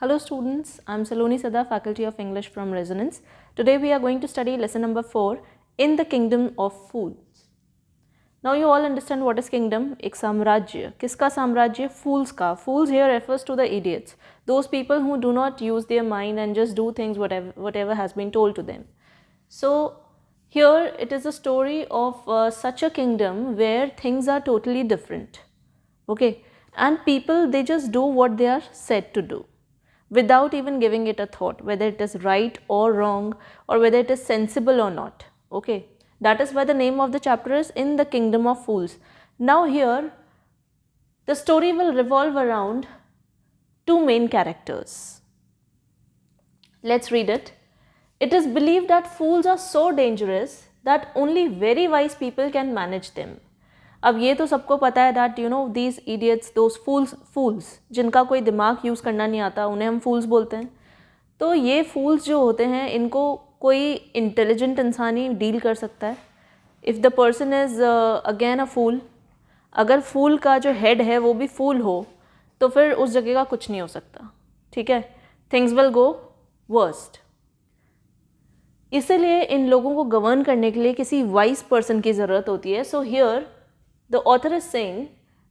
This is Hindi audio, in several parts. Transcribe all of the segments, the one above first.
Hello students, I am Saloni Sada, Faculty of English from Resonance. Today we are going to study lesson number 4, In the Kingdom of Fools. Now you all understand what is kingdom? एक साम्राज्य. किसका साम्राज्य? Fools का. Fools here refers to the idiots. Those people who do not use their mind and just do things whatever has been told to them. So here it is a story of such a kingdom where things are totally different. Okay, and people, they just do what they are said to do without even giving it a thought, whether it is right or wrong or whether it is sensible or not. Okay, that is why the name of the chapter is In the Kingdom of Fools. Now here the story will revolve around two main characters. Let's read it. It is believed that fools are so dangerous that only very wise people can manage them. अब ये तो सबको पता है that you know these idiots, those fools जिनका कोई दिमाग यूज़ करना नहीं आता उन्हें हम fools बोलते हैं. तो ये fools जो होते हैं इनको कोई इंटेलिजेंट इंसान ही डील कर सकता है. If the person is again a fool, अगर फूल का जो हेड है वो भी फूल हो तो फिर उस जगह का कुछ नहीं हो सकता. ठीक है, थिंग्स विल गो वर्स्ट. इसीलिए इन लोगों को गवर्न करने के लिए किसी वाइज पर्सन की ज़रूरत होती है. So here the author is saying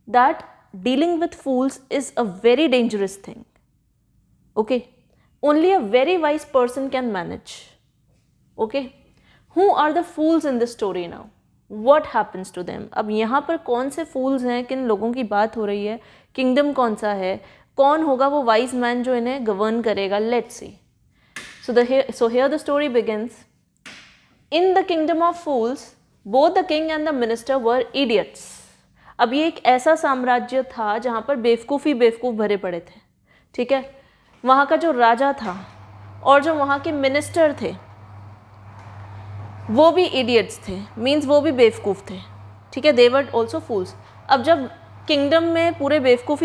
that dealing with fools is a very dangerous thing. Okay, only a very wise person can manage. Okay, who are the fools in this story now? What happens to them? अब यहाँ पर कौन से fools हैं, किन लोगों की बात हो रही है, kingdom कौन सा है, कौन होगा वो wise man जो इन्हें govern करेगा? Let's see. So here the story begins. In the kingdom of fools, both the king and the minister were idiots. अब ये एक ऐसा साम्राज्य था जहाँ पर बेवकूफ़ भरे पड़े थे. ठीक है, वहाँ का जो राजा था और जो वहाँ के मिनिस्टर थे वो भी इडियट्स थे, मीन्स वो भी बेवकूफ़ थे. ठीक है, दे वर ऑल्सो फूल्स. अब जब किंगडम में पूरे बेवकूफ़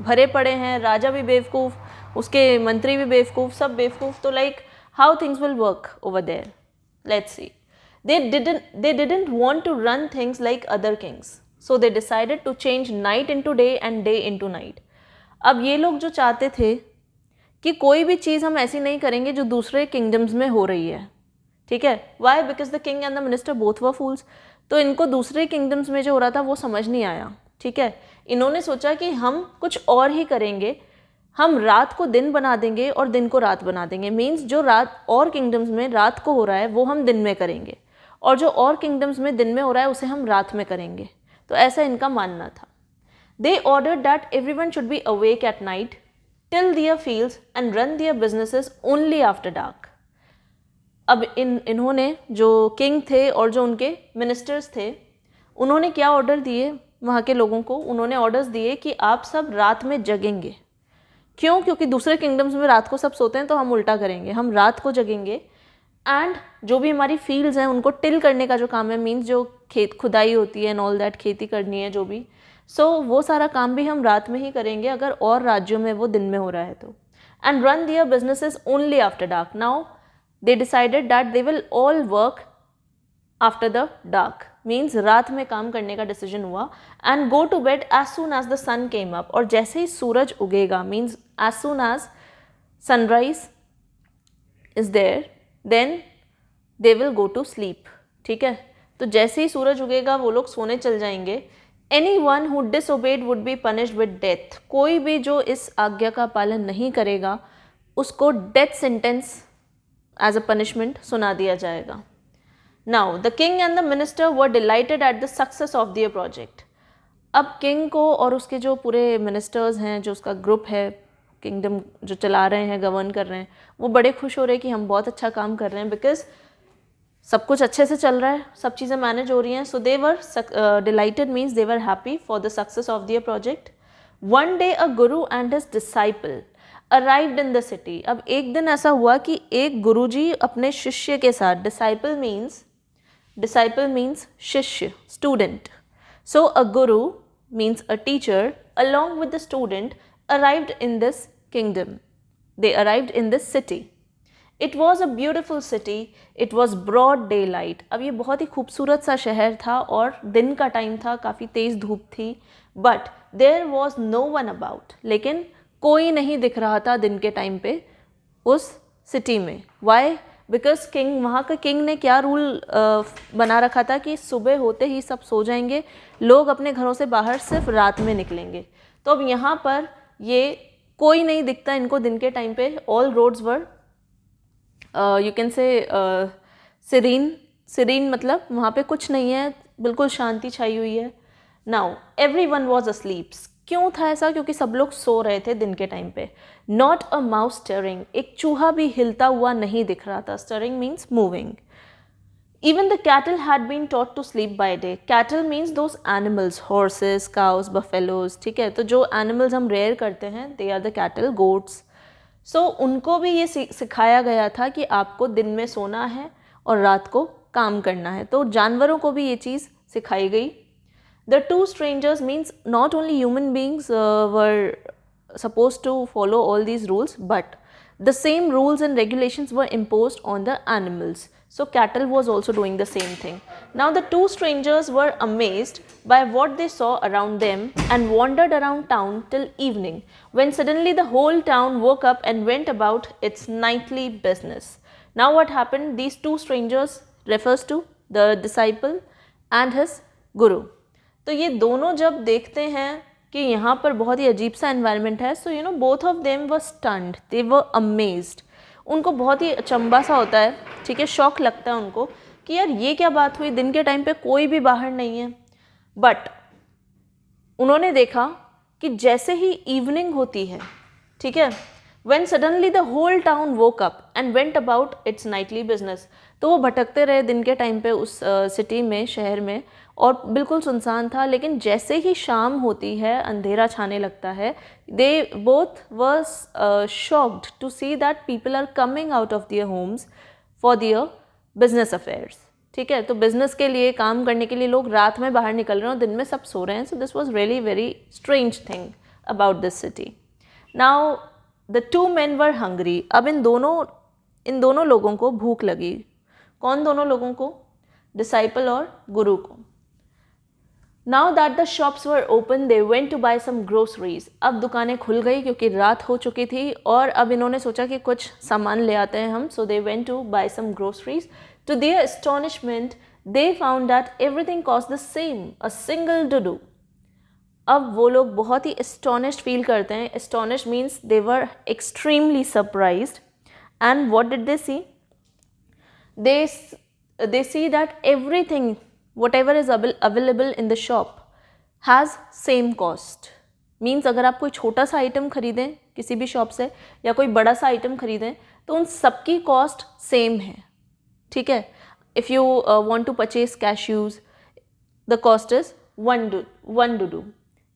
भरे पड़े हैं, राजा भी बेवकूफ़, उसके मंत्री भी बेवकूफ़, सब बेवकूफ़, तो like how things will work over there? Let's see. They didn't want to run things like other kings, so they decided to change night into day and day into night. अब ये लोग जो चाहते थे कि कोई भी चीज़ हम ऐसी नहीं करेंगे जो दूसरे किंगडम्स में हो रही है. ठीक है, why? Because the king and the minister both were fools. तो इनको दूसरे किंगडम्स में जो हो रहा था वो समझ नहीं आया. ठीक है, इन्होंने सोचा कि हम कुछ और ही करेंगे, हम रात को दिन बना देंगे और दिन को रात बना देंगे. मीन्स जो रात और किंगडम्स में रात को हो रहा है वो हम दिन में करेंगे और जो और किंगडम्स में दिन में हो रहा है उसे हम रात में करेंगे. तो ऐसा इनका मानना था. They ordered that everyone should be awake at night, till their fields and run their businesses only after dark. अब इन्होंने जो किंग थे और जो उनके मिनिस्टर्स थे उन्होंने क्या ऑर्डर दिए वहाँ के लोगों को? उन्होंने ऑर्डर्स दिए कि आप सब रात में जगेंगे. क्यों? क्योंकि दूसरे किंगडम्स में रात को सब सोते हैं, तो हम उल्टा करेंगे, हम रात को जगेंगे एंड जो भी हमारी फील्ड्स हैं उनको टिल करने का जो काम है, मीन्स जो खेत खुदाई होती है एंड ऑल दैट, खेती करनी है जो भी, सो वो सारा काम भी हम रात में ही करेंगे अगर और राज्यों में वो दिन में हो रहा है तो. And run their businesses only after dark. Now they decided that they will all work after the dark, means रात में काम करने का डिसीजन हुआ. And go to bed as soon as the sun came up, और जैसे ही सूरज उगेगा, means as soon as sunrise is there, then they will go to sleep. ठीक है, तो जैसे ही सूरज उगेगा वो लोग सोने चल जाएंगे. Anyone who disobeyed would be punished with death. कोई भी जो इस आज्ञा का पालन नहीं करेगा उसको death sentence as a punishment सुना दिया जाएगा. Now the king and the minister were delighted at the success of their project. अब किंग को और उसके जो पूरे मिनिस्टर्स हैं, जो उसका ग्रुप है, किंगडम जो चला रहे हैं, गवर्न कर रहे हैं, वो बड़े खुश हो रहे हैं कि हम बहुत अच्छा काम कर रहे हैं, बिकॉज सब कुछ अच्छे से चल रहा है, सब चीज़ें मैनेज हो रही हैं. So they were delighted, means they were happy for the success of their project. One day a guru and his disciple arrived in the city. अब एक दिन ऐसा हुआ कि एक गुरुजी अपने शिष्य के साथ, डिसाइपल मीन्स शिष्य, student. So a Guru means a teacher along with the student arrived in this kingdom. They arrived in this city. It was a beautiful city. It was broad daylight. अब ये बहुत ही खूबसूरत सा शहर था और दिन का टाइम था, काफ़ी तेज़ धूप थी. But there was no one about. लेकिन कोई नहीं दिख रहा था दिन के टाइम पे उस सिटी में। वाई? बिकॉज किंग, वहाँ का किंग ने क्या रूल बना रखा था कि सुबह होते ही सब सो जाएंगे, लोग अपने घरों से बाहर सिर्फ रात में निकलेंगे। तो अब यहाँ पर ये कोई नहीं दिखता इनको दिन के टाइम पे। All roads were you can see serene मतलब वहाँ पे कुछ नहीं है, बिल्कुल शांति छाई हुई है। Now everyone was asleep. क्यों था ऐसा? क्योंकि सब लोग सो रहे थे दिन के टाइम पे। नॉट अ माउस स्टिरिंग, एक चूहा भी हिलता हुआ नहीं दिख रहा था। Stirring means moving. Even the cattle had been taught to sleep by day. Cattle means those animals, horses, cows, buffaloes, ठीक है? तो जो animals हम rear करते हैं, they are the cattle, goats. So उनको भी ये सिखाया गया था कि आपको दिन में सोना है और रात को काम करना है। तो जानवरों को भी ये चीज़ सिखाई गई। The two strangers means not only human beings were supposed to follow all these rules, but the same rules and regulations were imposed on the animals. So cattle was also doing the same thing. Now the two strangers were amazed by what they saw around them and wandered around town till evening, when suddenly the whole town woke up and went about its nightly business. Now what happened? These two strangers refers to the disciple and his guru. तो ये दोनों जब देखते हैं कि यहाँ पर बहुत ही अजीब सा एनवायरनमेंट है, so you know both of them were stunned, they were amazed. उनको बहुत ही अचंबा सा होता है, ठीक है, शॉक लगता है उनको कि यार ये क्या बात हुई, दिन के टाइम पे कोई भी बाहर नहीं है। बट उन्होंने देखा कि जैसे ही इवनिंग होती है, ठीक है, when suddenly the whole town woke up and went about its nightly business, तो वो भटकते रहे दिन के टाइम पे उस सिटी में, शहर में, और बिल्कुल सुनसान था। लेकिन जैसे ही शाम होती है, अंधेरा छाने लगता है, they both were shocked to see that people are coming out of their homes for their business affairs, ठीक है। तो बिजनेस के लिए, काम करने के लिए लोग रात में बाहर निकल रहे हैं और दिन में सब सो रहे हैं। So this was really very strange thing about this city. Now the two main were hungry. अब इन दोनों लोगों को भूख लगी। कौन दोनों लोगों को? डिसाइपल और गुरु को। Now that the shops were open they went to buy some groceries. अब दुकानें खुल गई क्योंकि रात हो चुकी थी और अब इन्होंने सोचा कि कुछ सामान ले आते हैं हम। So they went to buy some groceries. To their astonishment they found that everything cost the same, a single duddu. अब वो लोग बहुत ही एस्टोनिश्ड फील करते हैं। Astonished means they were extremely surprised. And what did they see? They see that everything, whatever is available in the shop has same cost. Means अगर आप कोई छोटा सा आइटम खरीदें किसी भी शॉप से या कोई बड़ा सा आइटम खरीदें तो उन सबकी कॉस्ट सेम है, ठीक है। If you want to purchase cashews, the cost is one dudu.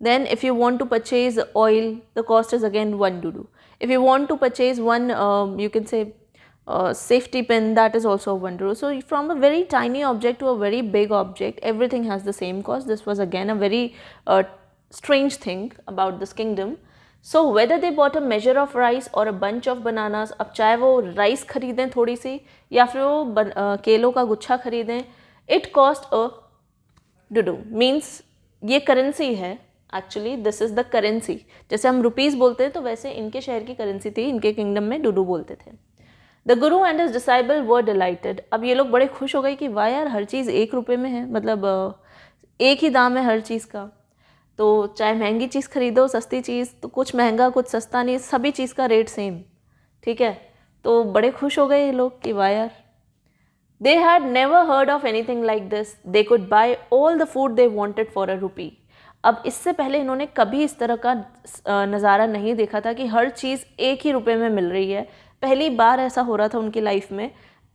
Then if you want to purchase oil, the cost is again one dudu. If you want to purchase one, you can say safety pin, that is also one dudu. So from a very tiny object to a very big object, everything has the same cost. This was again a very strange thing about this kingdom. So whether they bought a measure of rice or a bunch of bananas, अब चाहे वो राइस खरीदें थोड़ी सी या फिर वो केलों का गुच्छा खरीदें, it cost a dudu. Means ये करेंसी है, actually this is the currency. जैसे हम रुपीज़ बोलते हैं तो वैसे इनके शहर की करेंसी थी, इनके किंगडम में डुडू बोलते थे। The guru and his disciple were dilated. अब ये लोग बड़े खुश हो गए कि वाह यार, हर चीज़ 1 रुपये में है, मतलब एक ही दाम है हर चीज़ का। तो चाहे महंगी चीज़ खरीदो, सस्ती चीज़, तो कुछ महंगा कुछ सस्ता नहीं, सभी चीज़ का रेट सेम, ठीक है। तो बड़े खुश हो गए ये लोग कि वाह यार। They had never heard of anything like this. They could buy all the food they wanted for a rupee. अब इससे पहले इन्होंने कभी इस तरह का नज़ारा नहीं देखा था कि हर चीज़ 1 ही रुपये में मिल रही है। पहली बार ऐसा हो रहा था उनकी लाइफ में।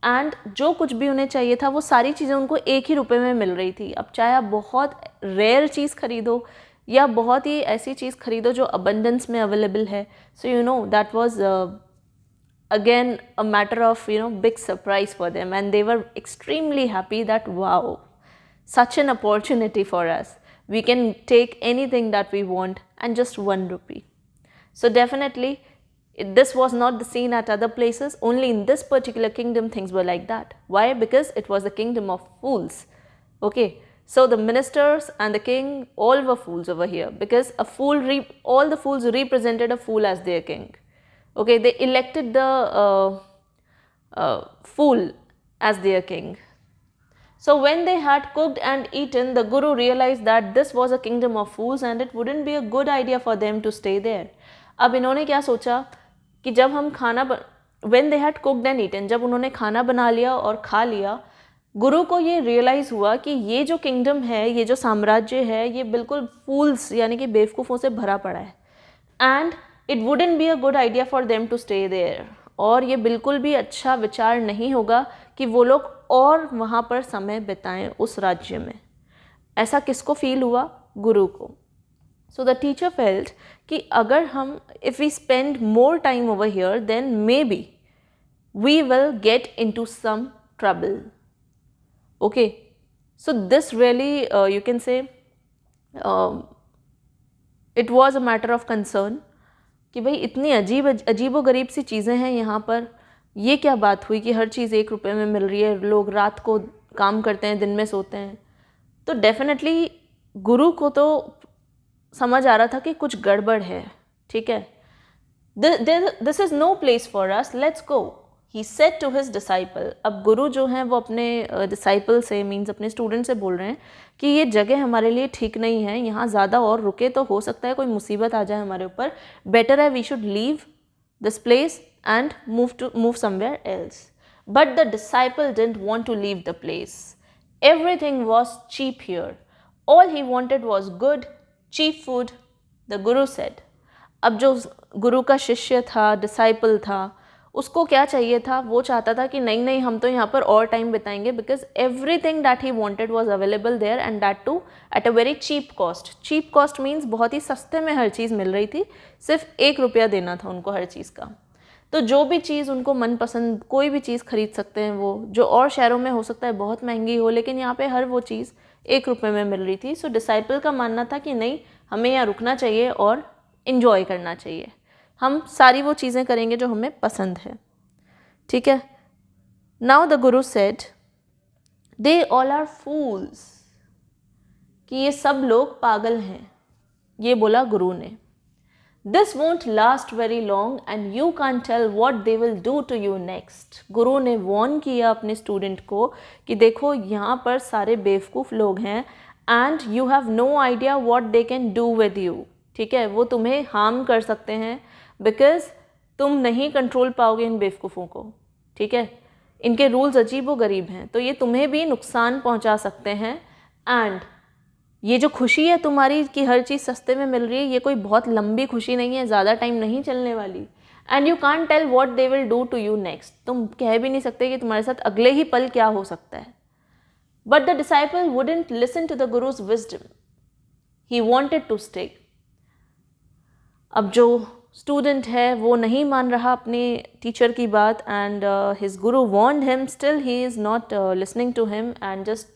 एंड जो कुछ भी उन्हें चाहिए था वो सारी चीज़ें उनको 1 ही रुपये में मिल रही थी। अब चाहे आप बहुत रेयर चीज़ खरीदो या बहुत ही ऐसी चीज़ खरीदो जो अबंडेंस में अवेलेबल है, so you know that was again a matter of big surprise for them and they were extremely happy that wow, such an opportunity for us. We can take anything that we want and just 1 rupee. So definitely this was not the scene at other places. Only in this particular kingdom things were like that. Why? Because it was the kingdom of fools. Okay. So the ministers and the king all were fools over here, because all the fools represented a fool as their king. Okay, they elected the fool as their king. So when they had cooked and eaten, the Guru realized that this was a kingdom of fools and it wouldn't be a good idea for them to stay there. अब इन्होंने क्या सोचा कि जब हम when they had cooked and eaten, जब उन्होंने खाना बना लिया और खा लिया, गुरु को ये रियलाइज़ हुआ कि ये जो किंगडम है, ये जो साम्राज्य है, ये बिल्कुल फूल्स यानी कि बेवकूफ़ों से भरा पड़ा है, and it wouldn't be a good idea for them to stay there, और ये बिल्कुल भी अच्छा विचार नहीं होगा कि वो लोग और वहाँ पर समय बिताएं उस राज्य में। ऐसा किसको फील हुआ? गुरु को। सो द टीचर फेल्ट कि अगर हम if we spend more time over here then maybe we will get into some trouble. Okay, so this really you can say it was a matter of concern कि भाई इतनी अजीबो गरीब सी चीज़ें हैं यहाँ पर, ये क्या बात हुई कि हर चीज़ 1 रुपये में मिल रही है, लोग रात को काम करते हैं, दिन में सोते हैं। तो डेफिनेटली गुरु को तो समझ आ रहा था कि कुछ गड़बड़ है, ठीक है। This is no place for us, let's go, he said to his disciple. अब गुरु जो हैं वो अपने डिसाइपल से मीन्स अपने स्टूडेंट से बोल रहे हैं कि ये जगह हमारे लिए ठीक नहीं है, यहाँ ज़्यादा और रुके तो हो सकता है कोई मुसीबत आ जाए हमारे ऊपर, बेटर है we should leave this place and move somewhere else. But the disciple didn't want to leave the place. Everything was cheap here. All he wanted was good, cheap food, the Guru said. अब जो गुरु का शिष्य था, डिसाइपल था, उसको क्या चाहिए था? वो चाहता था कि नहीं नहीं, हम तो यहाँ पर और टाइम बिताएंगे, because everything that he wanted was available there and that too at a very cheap cost. Cheap cost means बहुत ही सस्ते में हर चीज़ मिल रही थी, सिर्फ 1 रुपया देना था उनको हर चीज़ का। तो जो भी चीज़ उनको मनपसंद, कोई भी चीज़ खरीद सकते हैं वो, जो और शहरों में हो सकता है बहुत महंगी हो, लेकिन यहाँ पे हर वो चीज़ 1 रुपये में मिल रही थी। सो डिसाइपल का मानना था कि नहीं, हमें यहाँ रुकना चाहिए और इन्जॉय करना चाहिए, हम सारी वो चीज़ें करेंगे जो हमें पसंद है, ठीक है। Now the guru said they all are fools, कि ये सब लोग पागल हैं, ये बोला गुरु ने। This won't last very long and you can't tell what they will do to you next. गुरु ने वॉर्न किया अपने स्टूडेंट को कि देखो यहाँ पर सारे बेवकूफ़ लोग हैं and you have no idea what they can do with you. ठीक है, वो तुम्हें हार्म कर सकते हैं बिकॉज तुम नहीं कंट्रोल पाओगे इन बेवकूफ़ों को, ठीक है। इनके रूल्स अजीब व गरीब हैं, तो ये तुम्हें भी नुकसान पहुँचा सकते हैं। एंड ये जो खुशी है तुम्हारी कि हर चीज़ सस्ते में मिल रही है, ये कोई बहुत लंबी खुशी नहीं है, ज़्यादा टाइम नहीं चलने वाली। And you can't tell what they will do to you next, तुम कह भी नहीं सकते कि तुम्हारे साथ अगले ही पल क्या हो सकता है। But the disciple wouldn't listen to the guru's wisdom, he wanted to stay. अब जो स्टूडेंट है वो नहीं मान रहा अपने टीचर की बात, and his guru warned him, still he is not listening to him and just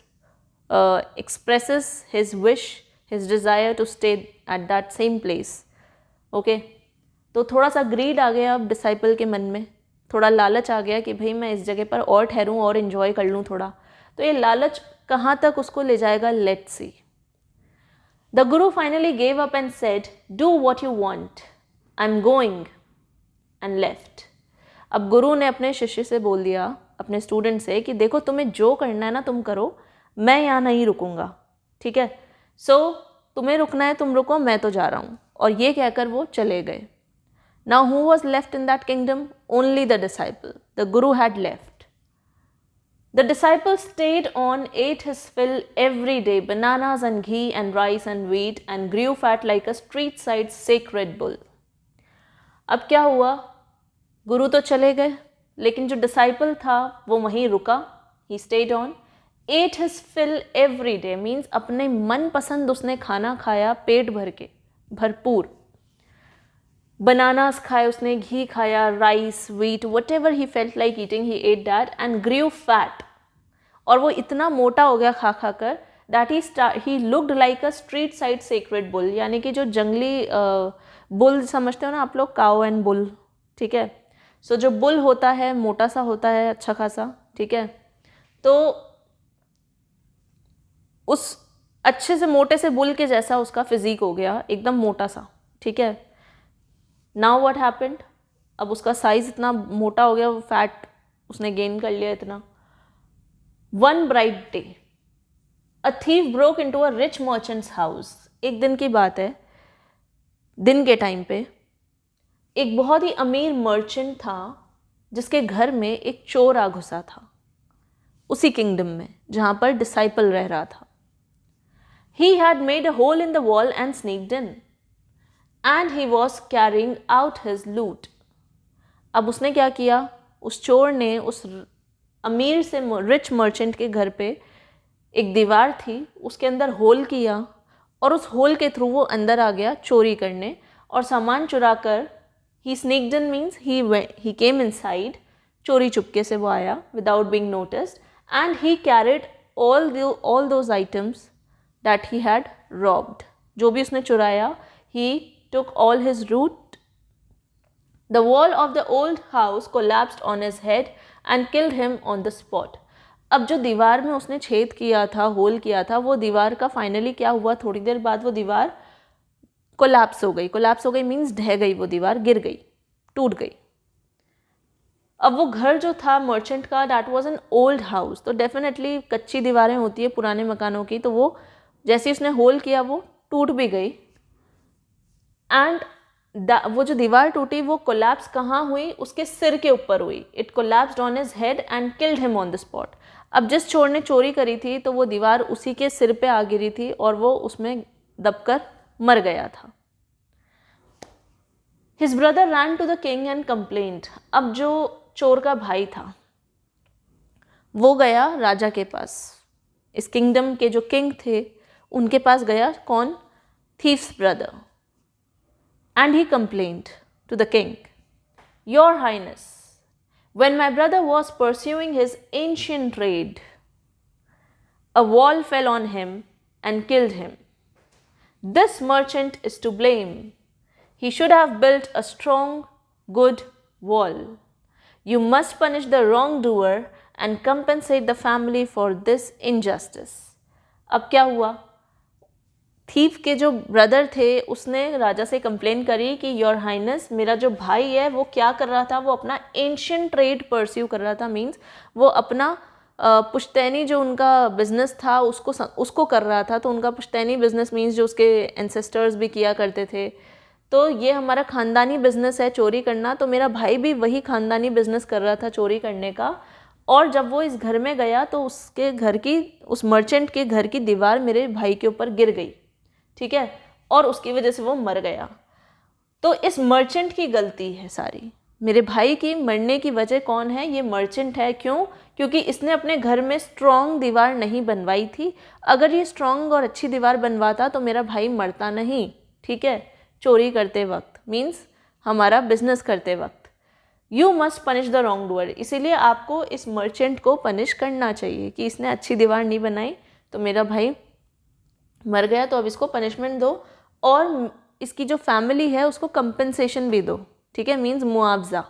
expresses his wish, his desire to stay at that same place. Okay, तो थोड़ा सा ग्रीड आ गया अब डिसाइपल के मन में, थोड़ा लालच आ गया कि भाई मैं इस जगह पर और ठहरूं और इन्जॉय कर लूँ थोड़ा। तो ये लालच कहाँ तक उसको ले जाएगा, let's see. The Guru finally gave up and said do what you want, I am going, and left. अब गुरु ने अपने शिष्य से बोल दिया, अपने स्टूडेंट से, कि देखो तुम्हें जो करना है ना तुम करो, मैं यहाँ नहीं रुकूंगा, ठीक है। सो तुम्हें रुकना है तुम रुको, मैं तो जा रहा हूँ। और ये कहकर वो चले गए। Now who was left in that kingdom? Only the disciple. The guru had left. The disciple stayed on, eight his fill every day, bananas and ghee and rice and wheat, and grew fat like a street side sacred bull. अब क्या हुआ? गुरु तो चले गए, लेकिन जो डिसाइपल था वो वहीं रुका। He stayed on, eight his fill every day, means अपने मन पसंद उसने खाना खाया, पेट भर के, भरपूर। बनानास खाए उसने, घी खाया, rice, wheat, what ever he felt like eating he at that, and grew fat. और वो इतना मोटा हो गया खा खा कर that he looked like a street side sacred bull, यानी कि जो जंगली बुल समझते हो ना आप लोग, काउ एंड बुल, ठीक है। सो जो बुल होता है मोटा सा होता है, अच्छा खासा, ठीक है। तो उस अच्छे से मोटे से बुल के जैसा उसका फिजिक हो गया, एकदम मोटा सा, ठीक है। नाउ व्हाट हैपेंड, अब उसका साइज इतना मोटा हो गया, फैट उसने गेन कर लिया इतना। One bright day a thief broke into a rich merchants house. एक दिन की बात है, दिन के टाइम पे एक बहुत ही अमीर मर्चेंट था जिसके घर में एक चोर आ घुसा था, उसी किंगडम में जहाँ पर डिसाइपल रह रहा था। He had made a hole in the wall and sneaked in, and he was carrying out his loot. अब उसने क्या किया, उस चोर ने उस अमीर से रिच मर्चेंट के घर पे एक दीवार थी, उसके अंदर होल किया और उस होल के थ्रू वो अंदर आ गया चोरी करने और सामान चुरा कर, he sneaked in means he came inside, चोरी चुपके से वो आया without being noticed, and he carried all those items that he had robbed. जो भी उसने चुराया, he took all his loot. The wall of the old house collapsed on his head and killed him on the spot. अब जो दीवार में उसने छेद किया था, होल किया था, वो दीवार का फाइनली क्या हुआ, थोड़ी देर बाद वो दीवार कोलैप्स हो गई। कोलैप्स हो गई मीन्स ढह गई, वो दीवार गिर गई, टूट गई। अब वो घर जो था मर्चेंट का, that was an old house, तो डेफिनेटली कच्ची दीवारें होती है पुराने मकानों की, तो वो जैसे उसने होल किया वो टूट भी गई। एंड वो जो दीवार टूटी वो कोलैप्स कहाँ हुई, उसके सिर के ऊपर हुई। It collapsed on his head and killed him on the spot. अब जिस चोर ने चोरी करी थी तो वो दीवार उसी के सिर पे आ गिरी थी और वो उसमें दबकर मर गया था। His brother ran to the king and complaint. अब जो चोर का भाई था वो गया राजा के पास, इस किंगडम के जो किंग थे उनके पास गया। कौन? Thief's brother. And he complaint to the king, your highness, when my brother was pursuing his ancient trade, a wall fell on him and killed him. This merchant is to blame. He should have built a strong, good wall. You must punish the wrongdoer and compensate the family for this injustice. अब क्या हुआ, थीफ के जो ब्रदर थे उसने राजा से कंप्लेन करी कि योर हाइनेस, मेरा जो भाई है वो क्या कर रहा था, वो अपना एंशिएंट ट्रेड परस्यू कर रहा था। मीन्स वो अपना पुश्तैनी जो उनका बिजनेस था उसको कर रहा था। तो उनका पुश्तैनी बिजनेस मीन्स जो उसके एंसेस्टर्स भी किया करते थे, तो ये हमारा ख़ानदानी बिजनेस है चोरी करना, तो मेरा भाई भी वही ख़ानदानी बिजनेस कर रहा था चोरी करने का। और जब वो इस घर में गया तो उसके घर की, उस मर्चेंट के घर की दीवार मेरे भाई के ऊपर गिर गई, ठीक है, और उसकी वजह से वो मर गया। तो इस मर्चेंट की गलती है सारी, मेरे भाई की मरने की वजह कौन है, ये मर्चेंट है। क्यों? क्योंकि इसने अपने घर में स्ट्रॉन्ग दीवार नहीं बनवाई थी। अगर ये स्ट्रॉन्ग और अच्छी दीवार बनवाता तो मेरा भाई मरता नहीं, ठीक है, चोरी करते वक्त, मीन्स हमारा बिजनेस करते वक्त। You must punish the wrong doer, इसीलिए आपको इस मर्चेंट को पनिश करना चाहिए कि इसने अच्छी दीवार नहीं बनाई तो मेरा भाई मर गया, तो अब इसको पनिशमेंट दो और इसकी जो फैमिली है उसको कंपनसेशन भी दो, ठीक है, मीन्स मुआवजा,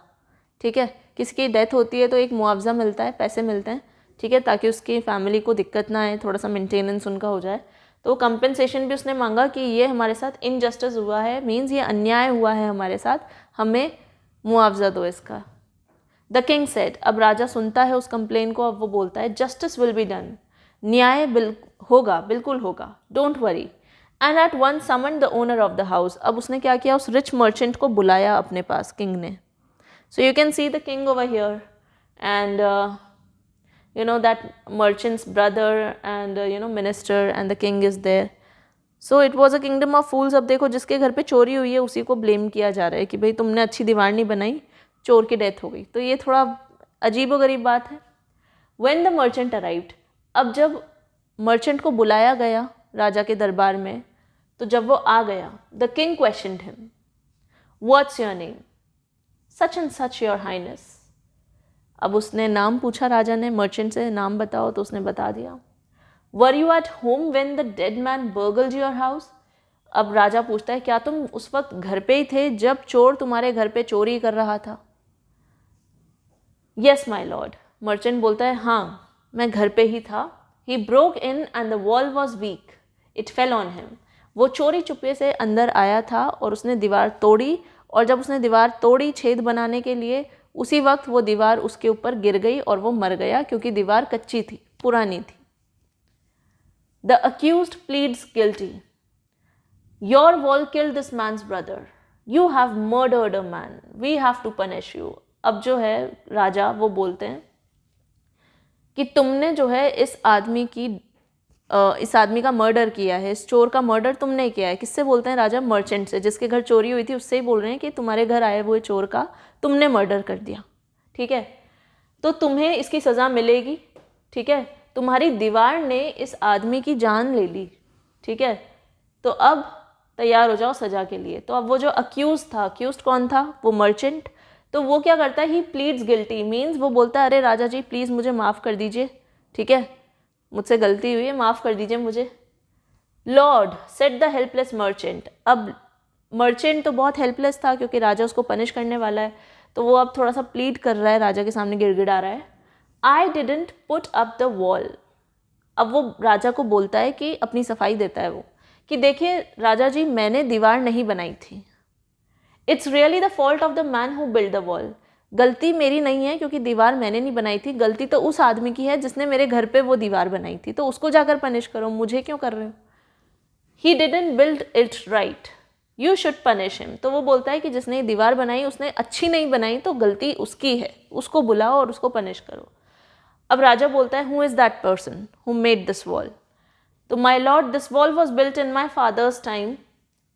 ठीक है। किसी की डेथ होती है तो एक मुआवजा मिलता है, पैसे मिलते हैं, ठीक है, ताकि उसकी फैमिली को दिक्कत ना आए, थोड़ा सा मेंटेनेंस उनका हो जाए। तो कंपनसेशन भी उसने मांगा कि ये हमारे साथ इनजस्टिस हुआ है, मीन्स ये अन्याय हुआ है हमारे साथ, हमें मुआवजा दो इसका। द किंग सेड, अब राजा सुनता है उस कंप्लेन को, अब वो बोलता है जस्टिस विल बी डन, न्याय होगा, बिल्कुल होगा, don't worry. And at once summon the owner of the house. अब उसने क्या किया, उस रिच मर्चेंट को बुलाया अपने पास, किंग ने। So you can see the king over here and you know that merchant's brother and minister and the king is there. So it was a kingdom of fools. अब देखो जिसके घर पे चोरी हुई है उसी को ब्लेम किया जा रहा है कि भाई तुमने अच्छी दीवार नहीं बनाई, चोर की डेथ हो गई। तो ये थोड़ा अजीबोगरीब बात है। When the merchant arrived, अब जब मर्चेंट को बुलाया गया राजा के दरबार में, तो जब वो आ गया, the king questioned him, what's your name? Such and such your highness. अब उसने नाम पूछा राजा ने, मर्चेंट से नाम बताओ, तो उसने बता दिया। Were you at home when the dead man burgled your house? अब राजा पूछता है क्या तुम उस वक्त घर पे ही थे जब चोर तुम्हारे घर पे चोरी कर रहा था? यस माई लॉर्ड, मर्चेंट बोलता है हाँ मैं घर पे ही था। He broke in and the wall was weak, it fell on him. वो चोरी चुपके से अंदर आया था और उसने दीवार तोड़ी, और जब उसने दीवार तोड़ी छेद बनाने के लिए, उसी वक्त वो दीवार उसके ऊपर गिर गई और वो मर गया, क्योंकि दीवार कच्ची थी, पुरानी थी। The accused pleads guilty. Your wall killed this man's brother, you have murdered a man, we have to punish you. अब जो है राजा वो बोलते हैं कि तुमने जो है इस आदमी का मर्डर किया है, इस चोर का मर्डर तुमने किया है। किससे बोलते हैं राजा? मर्चेंट से, जिसके घर चोरी हुई थी उससे ही बोल रहे हैं कि तुम्हारे घर आए हुए चोर का तुमने मर्डर कर दिया, ठीक है, तो तुम्हें इसकी सज़ा मिलेगी, ठीक है। तुम्हारी दीवार ने इस आदमी की जान ले ली, ठीक है, तो अब तैयार हो जाओ सज़ा के लिए। तो अब वो जो अक्यूज था, अक्यूज कौन था? वो मर्चेंट। तो वो क्या करता है? ही प्लीड्स गिल्टी, मीन्स वो बोलता है अरे राजा जी प्लीज़ मुझे माफ़ कर दीजिए, ठीक है, मुझसे गलती हुई है, माफ़ कर दीजिए मुझे। Lord set the helpless merchant. अब मर्चेंट तो बहुत हेल्पलेस था क्योंकि राजा उसको पनिश करने वाला है, तो वो अब थोड़ा सा प्लीड कर रहा है, राजा के सामने गिड़गिड़ा रहा है। I didn't put up the wall. अब वो राजा को बोलता है कि अपनी सफाई देता है वो, कि देखिए राजा जी मैंने दीवार नहीं बनाई थी। It's really the fault of the man who build the wall. गलती मेरी नहीं है क्योंकि दीवार मैंने नहीं बनाई थी, गलती तो उस आदमी की है जिसने मेरे घर पे वो दीवार बनाई थी, तो उसको जाकर पनिश करो, मुझे क्यों कर रहे हो? He didn't build it right, you should punish him. तो वो बोलता है कि जिसने ये दीवार बनाई उसने अच्छी नहीं बनाई, तो गलती उसकी है, उसको बुलाओ और उसको पनिश करो। अब राजा बोलता है who is that person who made this wall? तो my lord this wall was built in my father's time,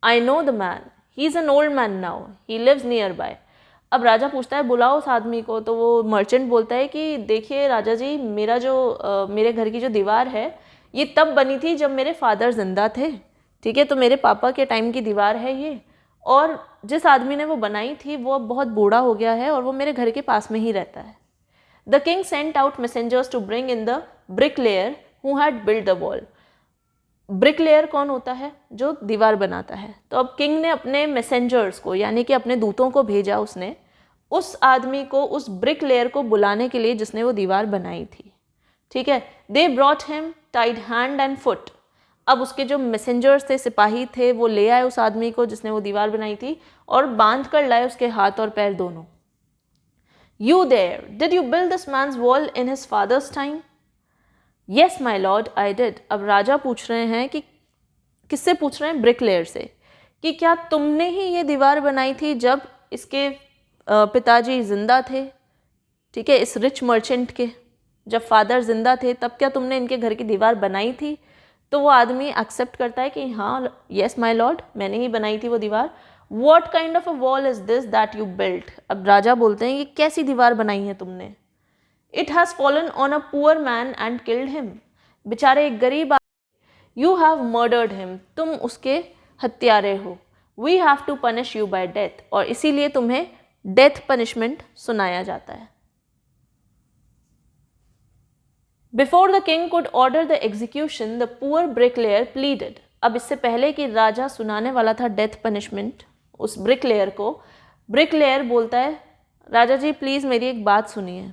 I know the man, he is an old man now, he lives nearby. अब राजा पूछता है बुलाओ उस आदमी को, तो वो मर्चेंट बोलता है कि देखिए राजा जी मेरे घर की जो दीवार है ये तब बनी थी जब मेरे फादर जिंदा थे, ठीक है, तो मेरे पापा के टाइम की दीवार है ये, और जिस आदमी ने वो बनाई थी वो अब बहुत बूढ़ा हो गया है और वो मेरे घर के पास में ही रहता है। The king sent out messengers to bring in the bricklayer who had build the wall. Bricklayer कौन होता है? जो दीवार बनाता है। तो अब किंग ने अपने मैसेंजर्स को, यानी कि अपने दूतों को भेजा, उसने उस आदमी को, उस ब्रिकलेयर को बुलाने के लिए जिसने वो दीवार बनाई थी, ठीक है। They brought him tied hand and foot. अब उसके जो मैसेंजर्स थे, सिपाही थे, वो ले आए उस आदमी को जिसने वो दीवार बनाई थी और बांध कर लाए उसके हाथ और पैर दोनों। You there, did you build this man's wall in his father's time? Yes my lord I did. अब राजा पूछ रहे हैं कि किससे पूछ रहे हैं? ब्रिकलेयर से, कि क्या तुमने ही ये दीवार बनाई थी जब इसके पिताजी जिंदा थे, ठीक है, इस रिच मर्चेंट के जब फादर जिंदा थे तब क्या तुमने इनके घर की दीवार बनाई थी? तो वो आदमी एक्सेप्ट करता है कि हाँ येस माई लॉर्ड, मैंने ही बनाई थी वो दीवार। What kind of a wall is this that you built? अब राजा बोलते हैं कि कैसी दीवार बनाई है तुमने? It has fallen on a poor man and killed him. बेचारे एक गरीब, यू हैव मर्डर्ड हिम, तुम उसके हत्यारे हो। We have to punish you by death, और इसीलिए तुम्हें डेथ पनिशमेंट सुनाया जाता है। Before the king could order the execution the poor bricklayer pleaded. अब इससे पहले कि राजा सुनाने वाला था डेथ पनिशमेंट उस ब्रिकलेयर को, ब्रिकलेयर बोलता है राजा जी प्लीज़ मेरी एक बात सुनिए।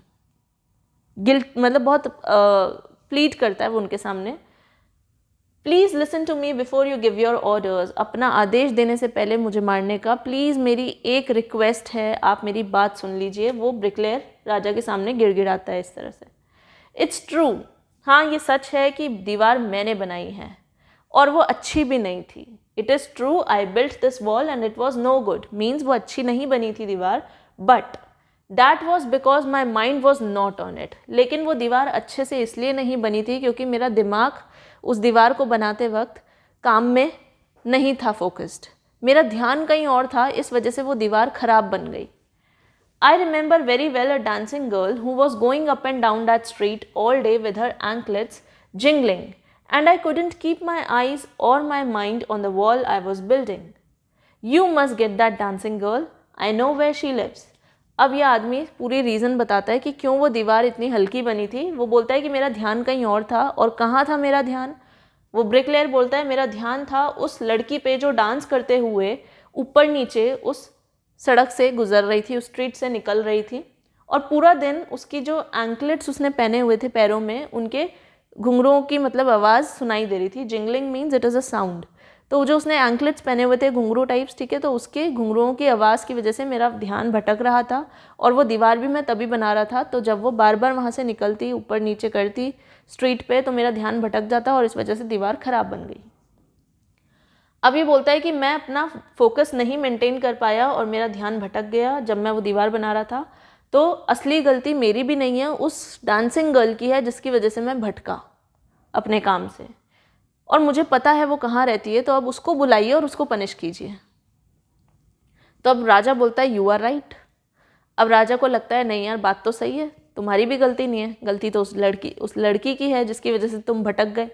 गिल्ट मतलब बहुत प्लीड करता है वो उनके सामने। Please listen to me before you give your orders. अपना आदेश देने से पहले मुझे मारने का प्लीज़ मेरी एक रिक्वेस्ट है, आप मेरी बात सुन लीजिए। वो ब्रिकलेयर राजा के सामने गिड़गिड़ाता है इस तरह से। इट्स ट्रू, हाँ ये सच है कि दीवार मैंने बनाई है और वो अच्छी भी नहीं थी। It is true I built this wall and it was no good, means वो अच्छी नहीं बनी थी दीवार, but that was because my mind was not on it. लेकिन वो दीवार अच्छे से इसलिए नहीं बनी थी क्योंकि मेरा दिमाग उस दीवार को बनाते वक्त काम में नहीं था फोकस्ड, मेरा ध्यान कहीं और था, इस वजह से वो दीवार खराब बन गई। I remember very well a dancing girl who was going up and down that street all day with her anklets jingling, and I couldn't keep my eyes or my mind on the wall I was building. You must get that dancing girl. I know where she lives. अब यह आदमी पूरी रीज़न बताता है कि क्यों वो दीवार इतनी हल्की बनी थी। वो बोलता है कि मेरा ध्यान कहीं और था, और कहाँ था मेरा ध्यान? वो ब्रिकलेयर बोलता है मेरा ध्यान था उस लड़की पे जो डांस करते हुए ऊपर नीचे उस सड़क से गुजर रही थी, उस स्ट्रीट से निकल रही थी, और पूरा दिन उसकी जो एंकलेट्स उसने पहने हुए थे पैरों में, उनके घुंघरुओं की मतलब आवाज़ सुनाई दे रही थी। Jingling means it is a sound. तो जो उसने एंकलेट्स पहने हुए थे घुंघरू टाइप्स, ठीक है, तो उसके घुंघरुओं की आवाज़ की वजह से मेरा ध्यान भटक रहा था। और वो दीवार भी मैं तभी बना रहा था, तो जब वो बार बार वहाँ से निकलती, ऊपर नीचे करती स्ट्रीट पे, तो मेरा ध्यान भटक जाता और इस वजह से दीवार ख़राब बन गई। अब ये बोलता है कि मैं अपना फोकस नहीं मेंटेन कर पाया और मेरा ध्यान भटक गया जब मैं वो दीवार बना रहा था। तो असली गलती मेरी भी नहीं है, उस डांसिंग गर्ल की है जिसकी वजह से मैं भटका अपने काम से। और मुझे पता है वो कहाँ रहती है, तो अब उसको बुलाइए और उसको पनिश कीजिए। तो अब राजा बोलता है यू आर राइट। अब राजा को लगता है नहीं यार, बात तो सही है, तुम्हारी भी गलती नहीं है, गलती तो उस लड़की की है जिसकी वजह से तुम भटक गए।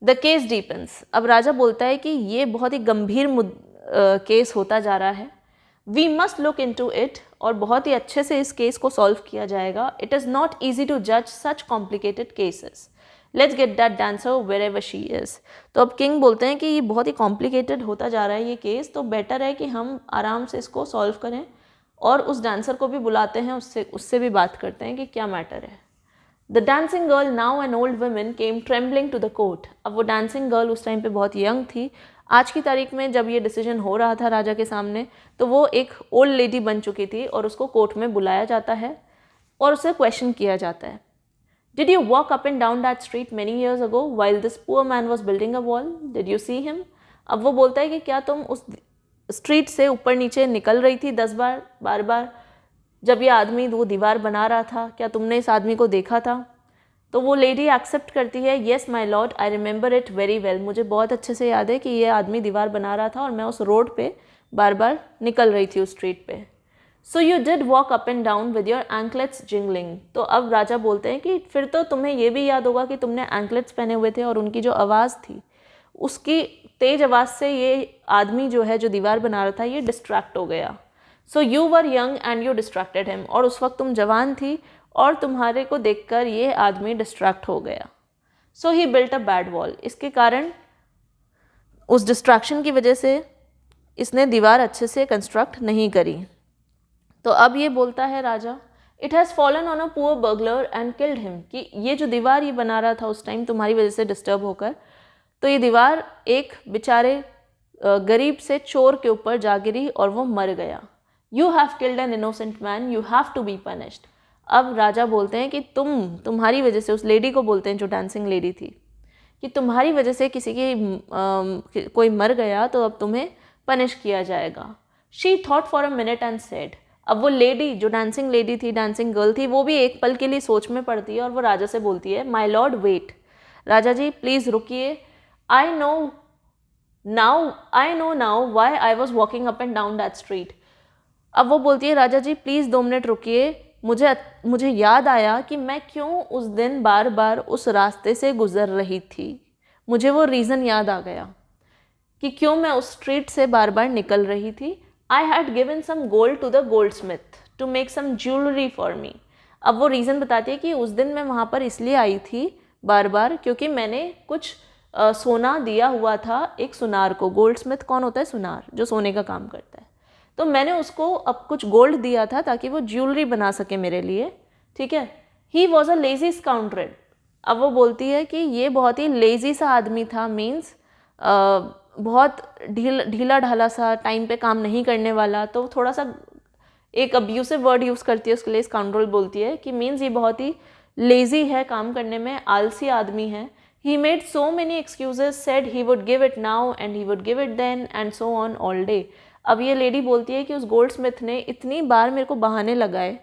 The case deepens. अब राजा बोलता है कि ये बहुत ही गंभीर केस होता जा रहा है। We must look into it, और बहुत ही अच्छे से इस केस को सॉल्व किया जाएगा। It is not easy to जज such complicated cases. Let's get that dancer wherever she is. तो अब किंग बोलते हैं कि ये बहुत ही कॉम्प्लिकेटेड होता जा रहा है ये केस, तो बेटर है कि हम आराम से इसको सॉल्व करें और उस डांसर को भी बुलाते हैं, उससे भी बात करते हैं कि क्या मैटर है। The dancing girl, now an old woman, came trembling to the court. अब वो डांसिंग गर्ल उस टाइम पे बहुत यंग थी। आज की तारीख में जब ये डिसीजन हो रहा था राजा के सामने, तो वो एक ओल्ड लेडी बन चुकी थी और उसको कोर्ट में बुलाया जाता है और उससे क्वेश्चन किया जाता है। Did you walk up and down that street many years ago while this poor man was building a wall? Did you see him? अब वो बोलता है कि क्या तुम उस स्ट्रीट से ऊपर नीचे निकल रही थी 10 बार, बार बार, जब ये आदमी वो दीवार बना रहा था? क्या तुमने इस आदमी को देखा था? तो वो लेडी एक्सेप्ट करती है, yes my lord, I remember it very well. मुझे बहुत अच्छे से याद है कि ये आदमी दीवार बना रहा था और मैं उस रोड पे बार बार निकल रही थी उस स्ट्रीट पे। So you did walk up and down with your anklets jingling. तो अब राजा बोलते हैं कि फिर तो तुम्हें ये भी याद होगा कि तुमने एंकलेट्स पहने हुए थे और उनकी जो आवाज़ थी, उसकी तेज आवाज़ से ये आदमी जो है जो दीवार बना रहा था ये डिस्ट्रैक्ट हो गया। So you were young and you distracted him. और उस वक्त तुम जवान थी और तुम्हारे को देखकर ये आदमी डिस्ट्रैक्ट हो गया। सो ही बिल्ट अ बैड वॉल। इसके कारण, उस डिस्ट्रैक्शन की वजह से इसने दीवार अच्छे से कंस्ट्रक्ट नहीं करी। तो अब ये बोलता है राजा, it has fallen on a poor burglar and killed him, कि ये जो दीवार ये बना रहा था उस टाइम तुम्हारी वजह से डिस्टर्ब होकर, तो ये दीवार एक बेचारे गरीब से चोर के ऊपर जा गिरी और वो मर गया। You have killed an innocent man, you have to be punished. अब राजा बोलते हैं कि तुम्हारी वजह से, उस लेडी को बोलते हैं जो डांसिंग लेडी थी, कि तुम्हारी वजह से किसी की कोई मर गया तो अब तुम्हें पनिश किया जाएगा। She thought for a minute and said. अब वो लेडी जो डांसिंग लेडी थी, डांसिंग गर्ल थी, वो भी एक पल के लिए सोच में पड़ती है और वो राजा से बोलती है, माई लॉर्ड वेट, राजा जी प्लीज़ रुकिए, I know now why I was walking up and down that street. अब वो बोलती है, राजा जी प्लीज़ 2 मिनट रुकिए, मुझे याद आया कि मैं क्यों उस दिन बार बार उस रास्ते से गुजर रही थी। मुझे वो रीज़न याद आ गया कि क्यों मैं उस स्ट्रीट से बार बार निकल रही थी। I had given some gold to the goldsmith to make some jewellery for me. अब वो रीज़न बताती है कि उस दिन मैं वहाँ पर इसलिए आई थी बार बार क्योंकि मैंने कुछ सोना दिया हुआ था एक सुनार को। गोल्ड स्मिथ कौन होता है? सुनार, जो सोने का काम करता है। तो मैंने उसको अब कुछ गोल्ड दिया था ताकि वो ज्वेलरी बना सके मेरे लिए, ठीक है। He was a lazy scoundrel. अब वो बोलती है कि ये बहुत ही लेजी सा आदमी था, मीन्स बहुत ढीला ढाला सा, टाइम पे काम नहीं करने वाला। तो थोड़ा सा एक अब्यूसिव वर्ड यूज़ करती है उसके लिए, स्काउंड्रेल बोलती है कि मीन्स ये बहुत ही लेजी है काम करने में, आलसी आदमी है। He made so many excuses, said he would give it now and he would give it then and so on all day. अब ये लेडी बोलती है कि उस गोल्ड स्मिथ ने इतनी बार मेरे को बहाने लगाए।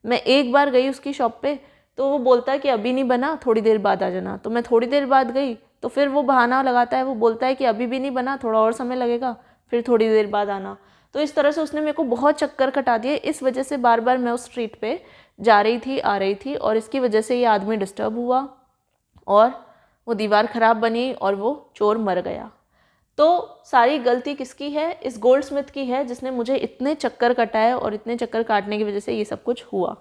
मैं एक बार गई उसकी शॉप पे तो वो बोलता है कि अभी नहीं बना, थोड़ी देर बाद आ जाना। तो मैं थोड़ी देर बाद गई तो फिर वो बहाना लगाता है, वो बोलता है कि अभी भी नहीं बना, थोड़ा और समय लगेगा, फिर थोड़ी देर बाद आना। तो इस तरह से उसने मेरे को बहुत चक्कर कटा दिए। इस वजह से बार बार मैं उस स्ट्रीट पे जा रही थी, आ रही थी, और इसकी वजह से ये आदमी डिस्टर्ब हुआ और वो दीवार ख़राब बनी और वो चोर मर गया। तो सारी गलती किसकी है? इस गोल्ड स्मिथ की है जिसने मुझे इतने चक्कर कटाए और इतने चक्कर काटने की वजह से ये सब कुछ हुआ।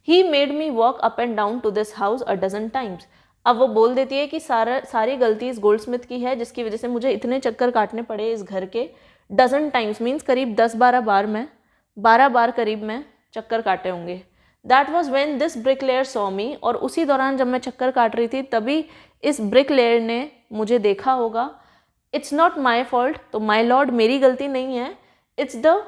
He made me walk up and down to this house a dozen times. अब वो बोल देती है कि सारी गलती इस गोल्ड स्मिथ की है जिसकी वजह से मुझे इतने चक्कर काटने पड़े इस घर के। डजन टाइम्स मीन्स करीब 10-12 बार, मैं 12 बार करीब मैं चक्कर काटे होंगे। That was when this bricklayer saw me, और उसी दौरान जब मैं चक्कर काट रही थी तभी इस ब्रिकलेयर ने मुझे देखा होगा. इट्स नॉट माई फॉल्ट, तो माई लॉर्ड मेरी गलती नहीं है, इट्स द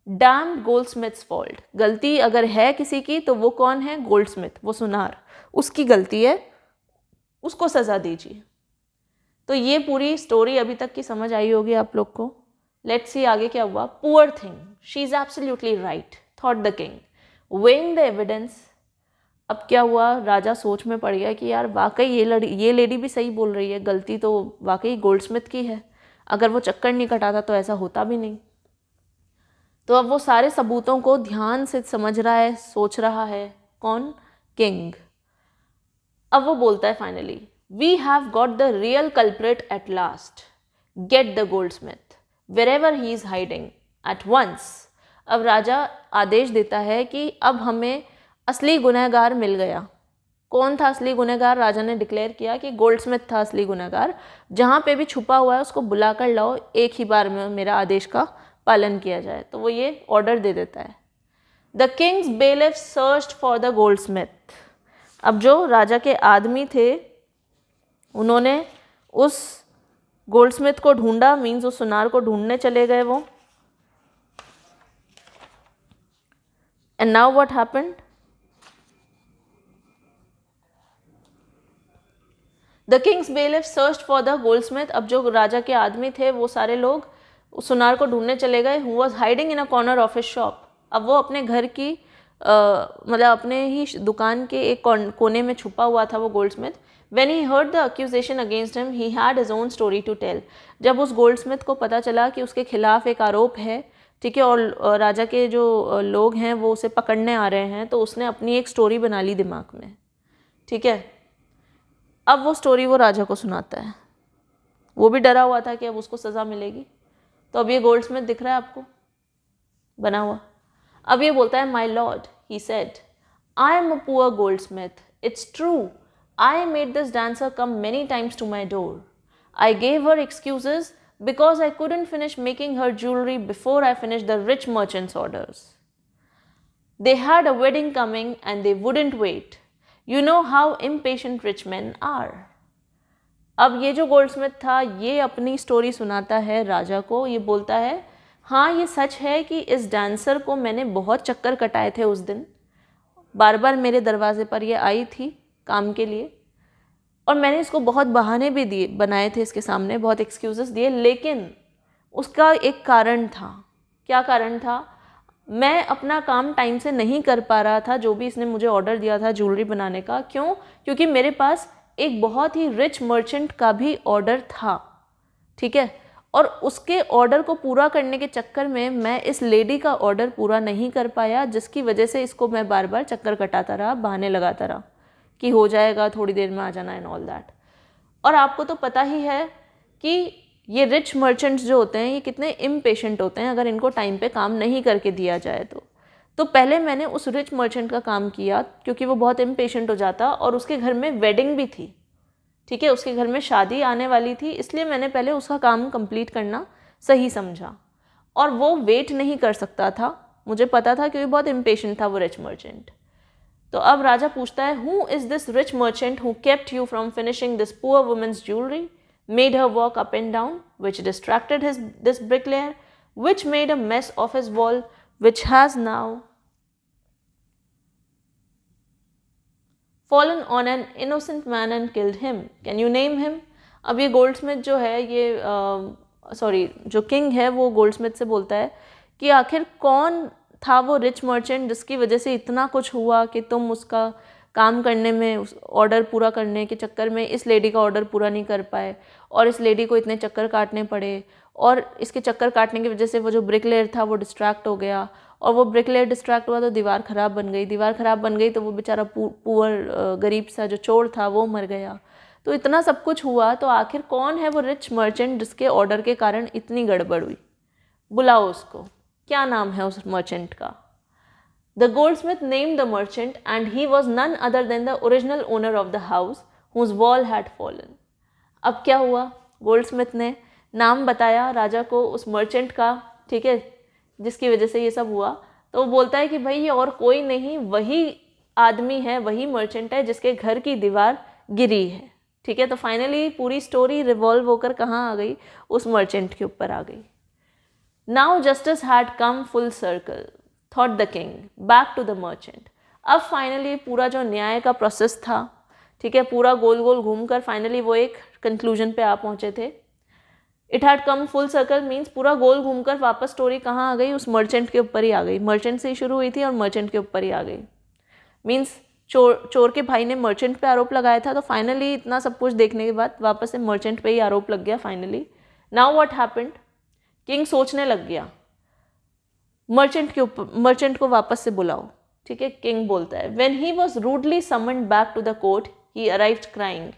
डैम्ड गोल्डस्मिथ्स फॉल्ट. गलती अगर है किसी की तो वो कौन है? गोल्डस्मिथ, वो सुनार, उसकी गलती है, उसको सज़ा दीजिए. तो ये पूरी स्टोरी अभी तक की समझ आई होगी आप लोग को. लेट्स सी आगे क्या हुआ. Poor thing, she is absolutely right, thought the king, weighing the evidence. अब क्या हुआ, राजा सोच में पड़ गया कि यार वाकई ये लेडी भी सही बोल रही है, गलती तो वाकई गोल्डस्मिथ की है. अगर वो चक्कर नहीं कटाता तो ऐसा होता भी नहीं. तो अब वो सारे सबूतों को ध्यान से समझ रहा है, सोच रहा है. कौन? किंग. अब वो बोलता है finally, we have got the real culprit at last, get the goldsmith wherever he is hiding at once. अब राजा आदेश देता है कि अब हमें असली गुनहगार मिल गया. कौन था असली गुनहगार? राजा ने डिक्लेयर किया कि गोल्डस्मिथ था असली गुनहगार. जहाँ पे भी छुपा हुआ है उसको बुला कर लाओ, एक ही बार में मेरा आदेश का पालन किया जाए. तो वो ये ऑर्डर दे देता है. The Kings bailiff searched for the Goldsmith. अब जो राजा के आदमी थे उन्होंने उस गोल्डस्मिथ को ढूंढा, मीन्स उस सुनार को ढूंढने चले गए वो. And now what happened? The Kings bailiff searched for the Goldsmith. अब जो राजा के आदमी थे वो सारे लोग उस सुनार को ढूंढने चले गए. Who was hiding in a corner of his shop. अब वो अपने घर की मतलब अपने ही दुकान के एक कोने में छुपा हुआ था वो goldsmith. When he heard the accusation against him he had his own story to tell. जब उस गोल्डस्मिथ को पता चला कि उसके खिलाफ एक आरोप है, ठीक है, और राजा के जो लोग हैं वो उसे पकड़ने आ रहे हैं, तो उसने अपनी एक स्टोरी बना ली दिमाग में. ठीक है, अब वो स्टोरी वो राजा को सुनाता है. वो भी डरा हुआ था कि अब उसको सज़ा मिलेगी. तो अब ये गोल्डस्मिथ दिख रहा है आपको बना हुआ. अब ये बोलता है, my lord, he said, I am a poor goldsmith. It's true, I made this dancer come many times to my door. I gave her excuses because I couldn't finish making her jewelry before I finished the rich merchant's orders. They had a wedding coming and they wouldn't wait. You know how impatient rich men are. अब ये जो गोल्डस्मिथ था ये अपनी स्टोरी सुनाता है राजा को. ये बोलता है, हाँ ये सच है कि इस डांसर को मैंने बहुत चक्कर कटाए थे उस दिन. बार बार मेरे दरवाजे पर ये आई थी काम के लिए और मैंने इसको बहुत बहाने भी दिए, बनाए थे इसके सामने, बहुत एक्सक्यूज़ेस दिए. लेकिन उसका एक कारण था. क्या कारण था? मैं अपना काम टाइम से नहीं कर पा रहा था, जो भी इसने मुझे ऑर्डर दिया था ज्वेलरी बनाने का. क्यों? क्योंकि मेरे पास एक बहुत ही रिच मर्चेंट का भी ऑर्डर था. ठीक है, और उसके ऑर्डर को पूरा करने के चक्कर में मैं इस लेडी का ऑर्डर पूरा नहीं कर पाया, जिसकी वजह से इसको मैं बार बार चक्कर कटाता रहा, बहाने लगाता रहा कि हो जाएगा, थोड़ी देर में आ जाना एंड ऑल दैट. और आपको तो पता ही है कि ये रिच मर्चेंट्स जो होते हैं ये कितने इम्पेशेंट होते हैं अगर इनको टाइम पे काम नहीं करके दिया जाए तो पहले मैंने उस रिच मर्चेंट का काम किया क्योंकि वो बहुत इम्पेशेंट हो जाता और उसके घर में वेडिंग भी थी. ठीक है, उसके घर में शादी आने वाली थी, इसलिए मैंने पहले उसका काम कंप्लीट करना सही समझा. और वो वेट नहीं कर सकता था, मुझे पता था क्योंकि बहुत इम्पेशेंट था वो रिच मर्चेंट. तो अब राजा पूछता है, who is this rich merchant who kept you from finishing this poor woman's jewellery, made her walk up and down, which distracted this bricklayer, which made a mess of his wall, which has now fallen on an innocent man and killed him. Can you name him? अब ये गोल्डस्मिथ जो है ये जो किंग है वो गोल्डस्मिथ से बोलता है कि आखिर कौन था वो रिच मर्चेंट जिसकी वजह से इतना कुछ हुआ कि तुम उसका काम करने में, उस ऑर्डर पूरा करने के चक्कर में इस लेडी का ऑर्डर पूरा नहीं कर पाए और इस लेडी को इतने चक्कर काटने पड़े, और इसके चक्कर काटने की वजह से वो जो ब्रिकलेयर था वो डिस्ट्रैक्ट हो गया, और वो ब्रिकलेयर डिस्ट्रैक्ट हुआ तो दीवार ख़राब बन गई, दीवार ख़राब बन गई तो वो बेचारा पुअर गरीब सा जो चोर था वो मर गया. तो इतना सब कुछ हुआ, तो आखिर कौन है वो रिच मर्चेंट जिसके ऑर्डर के कारण इतनी गड़बड़ हुई? बुलाओ उसको. क्या नाम है उस मर्चेंट का? The goldsmith named the merchant and he was none other than the original owner of the house whose wall had fallen. अब क्या हुआ? गोल्डस्मिथ ने नाम बताया राजा को उस मर्चेंट का, ठीक है, जिसकी वजह से ये सब हुआ. तो वो बोलता है कि भाई ये और कोई नहीं, वही आदमी है, वही मर्चेंट है जिसके घर की दीवार गिरी है। ठीक है, तो फाइनली पूरी स्टोरी रिवॉल्व होकर कहाँ आ गई, उस मर्चेंट के ऊपर आ गई। Now justice had come full circle, thought the king, back to the merchant. अब फाइनली पूरा जो न्याय का प्रोसेस था, ठीक है, पूरा गोल गोल घूमकर फाइनली वो एक कंक्लूजन पे आ पहुंचे थे। It had come full circle means पूरा गोल घूमकर वापस स्टोरी कहाँ आ गई, उस मर्चेंट के ऊपर ही आ गई। मर्चेंट से ही शुरू हुई थी और मर्चेंट के ऊपर ही आ गई। मीन्स चोर के भाई ने मर्चेंट पे आरोप लगाया था, तो फाइनली इतना सब कुछ देखने के बाद वापस से मर्चेंट पे ही आरोप लग गया finally. Now what happened, king सोचने लग गया, मर्चेंट को वापस से बुलाओ। ठीक है, किंग बोलता है, when he was rudely summoned back to the court he arrived crying.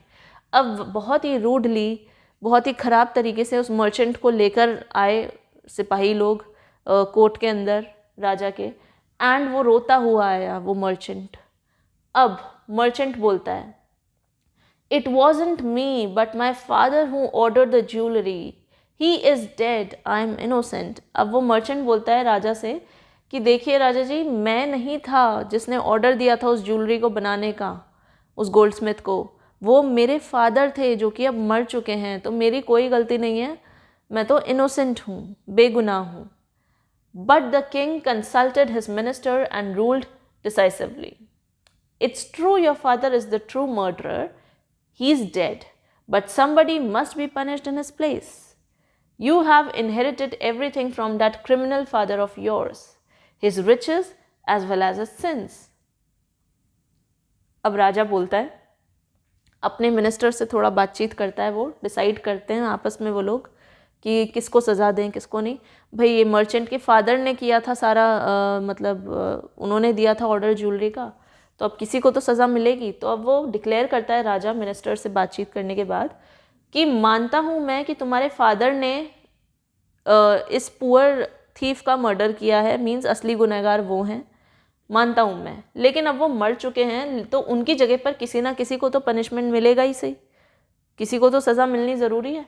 अब बहुत ही रूडली, बहुत ही ख़राब तरीके से उस मर्चेंट को लेकर आए सिपाही लोग कोर्ट के अंदर राजा के, एंड वो रोता हुआ आया वो मर्चेंट। अब मर्चेंट बोलता है, it wasn't me but my father who ordered the jewellery, he is dead, I am innocent. अब वो मर्चेंट बोलता है राजा से कि देखिए राजा जी, मैं नहीं था जिसने ऑर्डर दिया था उस ज्वेलरी को बनाने का, उस गोल्ड स्मिथ को, वो मेरे फादर थे जो कि अब मर चुके हैं, तो मेरी कोई गलती नहीं है, मैं तो इनोसेंट हूँ, बेगुनाह हूँ। But the king consulted his minister and ruled decisively, it's true your father is the true murderer, he is dead, but somebody must be punished in his place. You have inherited everything from that criminal father of yours, his riches as well as his sins. अब राजा बोलता है, अपने मिनिस्टर से थोड़ा बातचीत करता है, वो डिसाइड करते हैं आपस में वो लोग कि किसको सज़ा दें किसको नहीं। भाई ये मर्चेंट के फादर ने किया था सारा, उन्होंने दिया था ऑर्डर ज्वेलरी का, तो अब किसी को तो सज़ा मिलेगी। तो अब वो डिक्लेयर करता है राजा मिनिस्टर से बातचीत करने के बाद कि मानता हूँ मैं कि तुम्हारे फादर ने इस पुअर थीफ का मर्डर किया है, मीन्स असली गुनहगार वो हैं, मानता हूँ मैं, लेकिन अब वो मर चुके हैं तो उनकी जगह पर किसी ना किसी को तो पनिशमेंट मिलेगा ही सही, किसी को तो सज़ा मिलनी ज़रूरी है।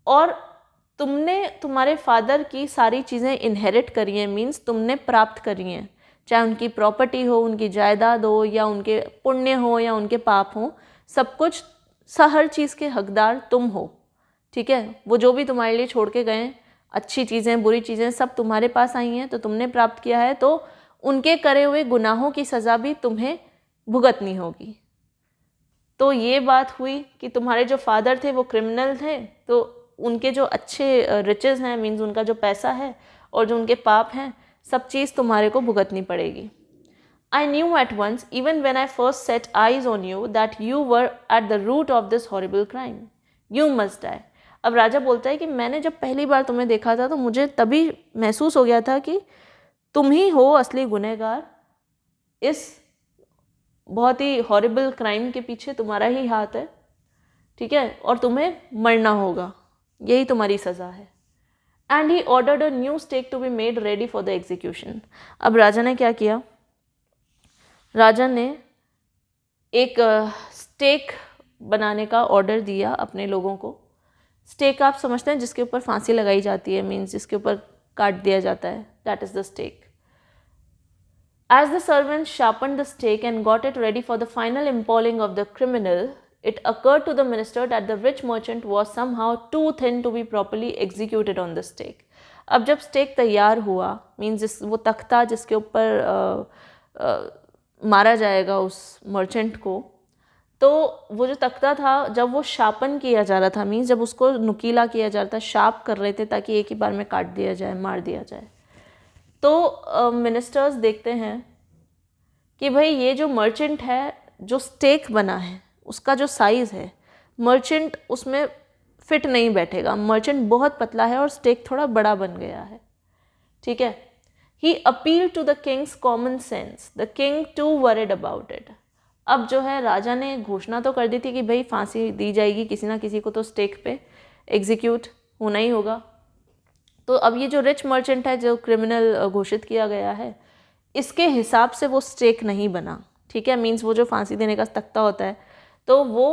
और तुमने तुम्हारे फादर की सारी चीज़ें इनहेरिट करी हैं, मीन्स तुमने प्राप्त करी हैं, चाहे उनकी प्रॉपर्टी हो, उनकी जायदाद हो, या उनके पुण्य हो या उनके पाप हो, सब कुछ हर चीज़ के हकदार तुम हो। ठीक है, वो जो भी तुम्हारे लिए छोड़ के गए, अच्छी चीज़ें बुरी चीज़ें सब तुम्हारे पास आई हैं, तो तुमने प्राप्त किया है, तो उनके करे हुए गुनाहों की सज़ा भी तुम्हें भुगतनी होगी। तो ये बात हुई कि तुम्हारे जो फादर थे वो क्रिमिनल थे, तो उनके जो अच्छे रिचेस हैं, मीन्स उनका जो पैसा है, और जो उनके पाप हैं, सब चीज़ तुम्हारे को भुगतनी पड़ेगी। I knew at once, even when I first set eyes on you, that you were at the root of this horrible crime. You must die. अब राजा बोलता है कि मैंने जब पहली बार तुम्हें देखा था तो मुझे तभी महसूस हो गया था कि तुम ही हो असली गुनहगार, इस बहुत ही हॉरिबल क्राइम के पीछे तुम्हारा ही हाथ है। ठीक है, और तुम्हें मरना होगा, यही तुम्हारी सज़ा है। And he ordered a new stake to be made ready for the execution. अब राजा ने क्या किया, राजा ने एक स्टेक बनाने का ऑर्डर दिया अपने लोगों को। स्टेक आप समझते हैं जिसके ऊपर फांसी लगाई जाती है, मीन्स जिसके ऊपर काट दिया जाता है, that is the stake. As the servants sharpened the stake and got it ready for the final impaling of the criminal, it occurred to the minister that the rich merchant was somehow too thin to be properly executed on the stake. अब जब स्टेक तैयार हुआ, मीन्स वो तख्ता जिसके ऊपर मारा जाएगा उस मर्चेंट को, तो वो जो तख्ता था जब वो शार्पन किया जा रहा था, मीन्स जब उसको नुकीला किया जा रहा था, शार्प कर रहे थे ताकि एक ही बार में काट दिया जाए, मार दिया जाए, तो मिनिस्टर्स देखते हैं कि भाई ये जो मर्चेंट है, जो स्टेक बना है उसका जो साइज़ है, मर्चेंट उसमें फिट नहीं बैठेगा, मर्चेंट बहुत पतला है और स्टेक थोड़ा बड़ा बन गया है। ठीक है, he appeal to the king's common sense, the king too worried about it. अब जो है राजा ने घोषणा तो कर दी थी कि भाई फांसी दी जाएगी, किसी ना किसी को तो स्टेक पे एग्जीक्यूट होना ही होगा। तो अब ये जो रिच मर्चेंट है, जो क्रिमिनल घोषित किया गया है, इसके हिसाब से वो स्टेक नहीं बना। ठीक है, मीन्स वो जो फांसी देने का तख्ता होता है, तो वो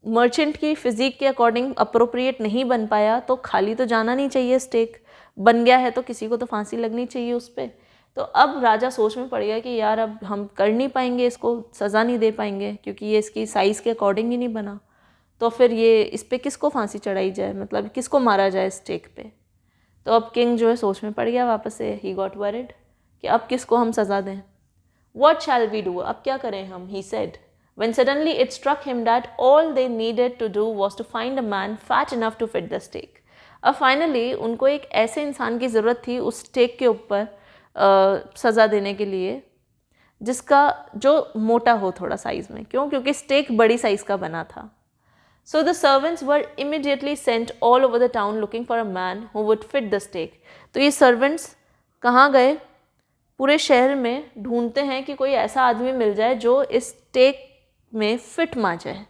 मर्चेंट की फिजिक के अकॉर्डिंग अप्रोप्रिएट नहीं बन पाया, तो खाली तो जाना नहीं चाहिए, स्टेक बन गया है तो किसी को तो फांसी लगनी चाहिए उस पर। तो अब राजा सोच में पड़ गया कि यार अब हम कर नहीं पाएंगे, इसको सज़ा नहीं दे पाएंगे क्योंकि ये इसकी साइज़ के अकॉर्डिंग ही नहीं बना। तो फिर ये इस पे किसको फांसी चढ़ाई जाए, मतलब किसको मारा जाए स्टेक पे। तो अब किंग जो है सोच में पड़ गया वापस से, ही गॉट वरिड कि अब किसको हम सज़ा दें। What shall we do? अब क्या करें हम? He said. When suddenly it struck him that all they needed to do was to find a man fat enough to fit the stake. अब फाइनली उनको एक ऐसे इंसान की ज़रूरत थी उस स्टेक के ऊपर सज़ा देने के लिए जिसका जो मोटा हो थोड़ा साइज़ में। क्यों? क्योंकि स्टेक बड़ी साइज़ का बना था। So the servants were immediately sent all over the town looking for a man who would fit the stake. तो ये सर्वेंट्स कहाँ गए? पूरे शहर में ढूंढते हैं कि कोई ऐसा आदमी मिल जाए जो इस स्टेक में फिट मा जाए,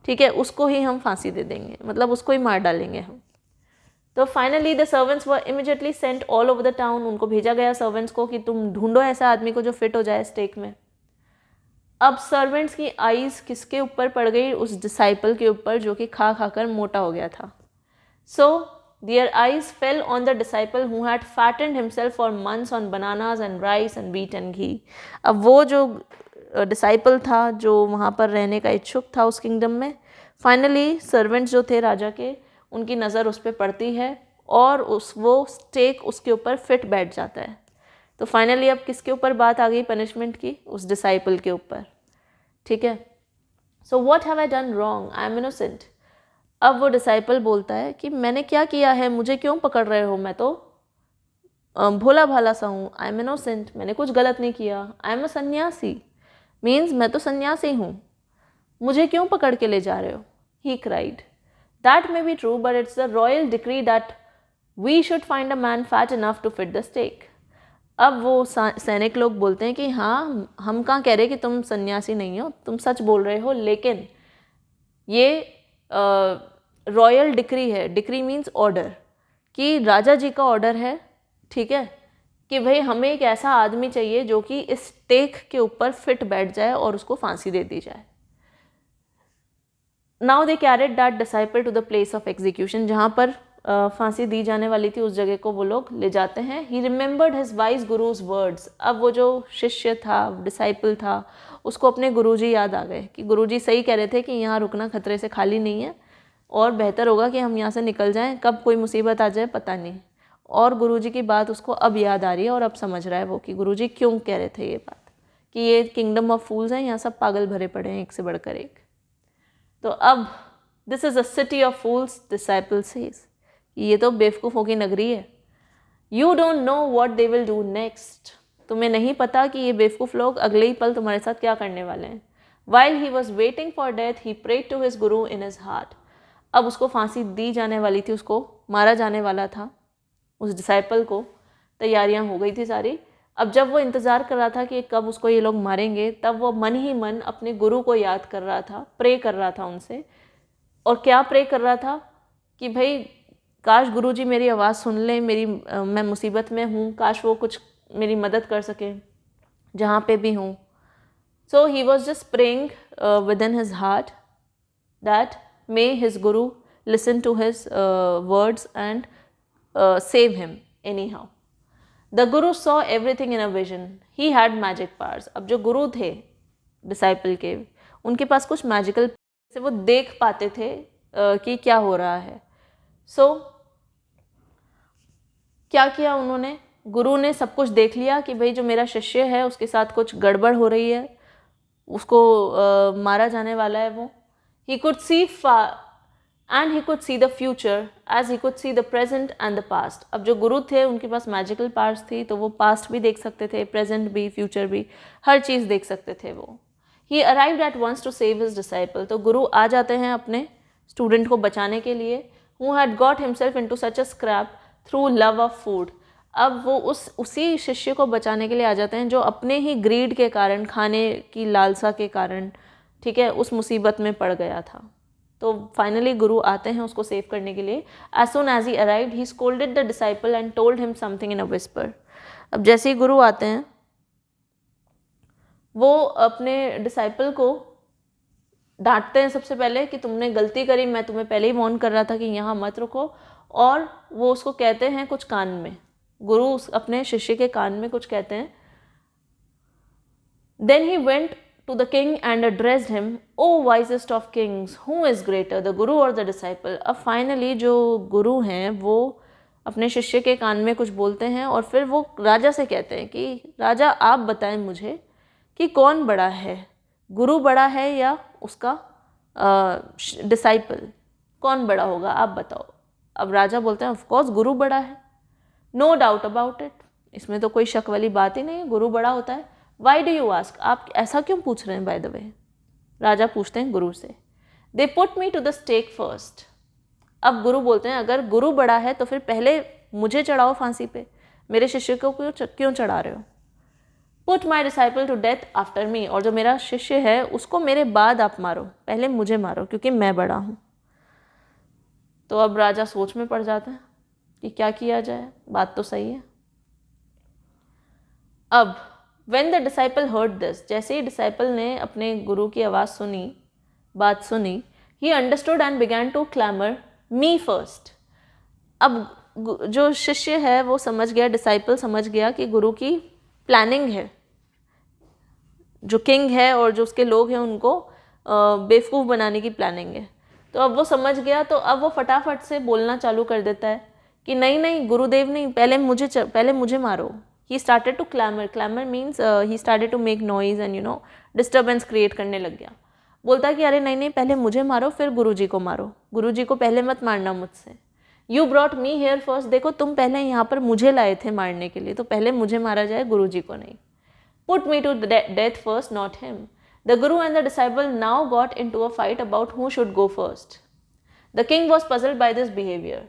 ठीक है, उसको ही हम फांसी दे देंगे, मतलब उसको ही मार डालेंगे हम। तो finally the servants were immediately sent all over the town. उनको भेजा गया सर्वेंट्स को कि तुम ढूंढो ऐसा आदमी को जो फिट हो जाए स्टेक में। अब सर्वेंट्स की आईज किसके ऊपर पड़ गई? उस डिसाइपल के ऊपर जो कि खा खाकर मोटा हो गया था। सो their eyes fell on the disciple who had fattened himself for months on bananas and rice and wheat and ghee. अब वो जो डिसाइपल था जो वहाँ पर रहने का इच्छुक था उस किंगडम में, फाइनली सर्वेंट्स जो थे राजा के, उनकी नज़र उस पर पड़ती है और वो स्टेक उसके ऊपर फिट बैठ जाता है। तो फाइनली अब किसके ऊपर बात आ गई पनिशमेंट की? उस डिसाइपल के ऊपर, ठीक है। So what have I done wrong? I am innocent. अब वो डिसाइपल बोलता है कि मैंने क्या किया है, मुझे क्यों पकड़ रहे हो, मैं तो भोला भाला सा हूँ। आई एम इनोसेंट, मैंने कुछ गलत नहीं किया। आई एम अ सन्यासी, मीन्स मैं तो सन्यासी हूँ, मुझे क्यों पकड़ के ले जा रहे हो? He cried. That may be true but it's the royal decree that we should find a man fat enough to fit the stake. अब वो सैनिक लोग बोलते हैं कि हाँ, हम कहाँ कह रहे कि तुम सन्यासी नहीं हो, तुम सच बोल रहे हो, लेकिन ये रॉयल डिक्री है। डिक्री मीन्स ऑर्डर, कि राजा जी का ऑर्डर है, ठीक है, कि भाई हमें एक ऐसा आदमी चाहिए जो कि इस स्टेक के ऊपर फिट बैठ जाए और उसको फांसी दे दी जाए। Now they carried that disciple to the place of execution, जहाँ पर फांसी दी जाने वाली थी उस जगह को वो लोग ले जाते हैं। He remembered his wise guru's words. अब वो जो शिष्य था, डिसाइपल था, उसको अपने गुरुजी याद आ गए कि गुरुजी सही कह रहे थे कि यहाँ रुकना खतरे से खाली नहीं है और बेहतर होगा कि हम यहाँ से निकल जाएं, कब कोई मुसीबत आ जाए पता नहीं। और गुरुजी की बात उसको अब याद आ रही है और अब समझ रहा है वो कि गुरुजी क्यों कह रहे थे ये बात, कि ये किंगडम ऑफ फूल्स हैं, यहाँ सब पागल भरे पड़े हैं एक से बढ़कर एक। तो अब this is a city of fools, disciple says, ये तो बेवकूफ़ों की नगरी है। You don't know what they will do next, तुम्हें नहीं पता कि ये बेवकूफ़ लोग अगले ही पल तुम्हारे साथ क्या करने वाले हैं। While he was waiting for death he prayed to his guru in his heart. अब उसको फांसी दी जाने वाली थी, उसको मारा जाने वाला था, उस डिसाइपल को तैयारियां हो गई थी सारी। अब जब वो इंतज़ार कर रहा था कि कब उसको ये लोग मारेंगे, तब वो मन ही मन अपने गुरु को याद कर रहा था, प्रे कर रहा था उनसे। और क्या प्रे कर रहा था? कि भाई काश गुरुजी मेरी आवाज़ सुन लें, मैं मुसीबत में हूँ, काश वो कुछ मेरी मदद कर सके जहाँ पे भी हूँ। So he was just praying within his heart that may his guru listen to his words and save him anyhow. The guru saw everything in a vision. He had magic powers. अब जो गुरु थे डिसाइपल के, उनके पास कुछ मैजिकल से वो देख पाते थे कि क्या हो रहा है। सो क्या किया उन्होंने? गुरु ने सब कुछ देख लिया कि भाई जो मेरा शिष्य है उसके साथ कुछ गड़बड़ हो रही है, उसको मारा जाने वाला है वो। He could see far and he could see the future as he could see the present and the past. अब जो गुरु थे उनके पास मैजिकल पावर्स थी, तो वो पास्ट भी देख सकते थे, प्रेजेंट भी, फ्यूचर भी, हर चीज़ देख सकते थे वो। He arrived at once to save his disciple. तो गुरु आ जाते हैं अपने स्टूडेंट को बचाने के लिए, who had got himself into such a scrap through love of food. अब वो उसी शिष्य को बचाने के लिए आ जाते हैं जो अपने ही ग्रीड के कारण, खाने की लालसा के कारण, ठीक है, उस मुसीबत में पड़ गया था। तो फाइनली गुरु आते हैं उसको सेव करने के लिए। As soon as he arrived he scolded the disciple and told him something in a whisper. अब जैसे ही गुरु आते हैं वो अपने डिसाइपल को डांटते हैं सबसे पहले कि तुमने गलती करी, मैं तुम्हें पहले ही वार्न कर रहा था कि यहाँ मत रुको। और वो उसको कहते हैं कुछ कान में गुरु अपने शिष्य के कान में कुछ कहते हैं. Then he went to the king and addressed him, "O wisest of kings, who is greater, the guru or the disciple?" अब फाइनली जो गुरु हैं वो अपने शिष्य के कान में कुछ बोलते हैं और फिर वो राजा से कहते हैं कि राजा आप बताएं मुझे कि कौन बड़ा है, गुरु बड़ा है या उसका डिसाइपल, कौन बड़ा होगा आप बताओ. अब राजा बोलते हैं ऑफ कोर्स गुरु बड़ा है, नो डाउट अबाउट इट, इसमें तो कोई शक वाली बात ही नहीं है, गुरु बड़ा होता है. वाई डू यू आस्क, आप ऐसा क्यों पूछ रहे हैं बाय द वे. राजा पूछते हैं गुरु से. They put me to the stake first. अब गुरु बोलते हैं अगर गुरु बड़ा है तो फिर पहले मुझे चढ़ाओ फांसी पे, मेरे शिष्य को क्यों चढ़ा रहे हो. Put my disciple to death after me, और जो मेरा शिष्य है उसको मेरे बाद आप मारो, पहले मुझे मारो क्योंकि मैं बड़ा हूँ. तो अब राजा सोच में पड़ जाता है कि क्या किया जाए, बात तो सही है. अब when the disciple heard this, जैसे ही डिसाइपल ने अपने गुरु की आवाज़ सुनी, बात सुनी, he understood and began to clamor me first. अब जो शिष्य है वो समझ गया, डिसाइपल समझ गया कि गुरु की प्लानिंग है, जो किंग है और जो उसके लोग हैं उनको बेवकूफ़ बनाने की प्लानिंग है. तो अब वो समझ गया, तो अब वो फटाफट से बोलना चालू कर देता है कि नहीं नहीं गुरुदेव नहीं, पहले मुझे मारो. He started to clamor. Clamor means he started to make noise and disturbance create करने लग गया. बोलता है कि अरे नहीं नहीं पहले मुझे मारो फिर गुरुजी को मारो, गुरुजी को पहले मत मारना मुझसे. You brought me here first. देखो तुम पहले यहाँ पर मुझे लाए थे मारने के लिए, तो पहले मुझे मारा जाए, गुरुजी को नहीं. Put me to death first, not him. The guru and the disciple now got into a fight about who should go first. The king was puzzled by this behavior.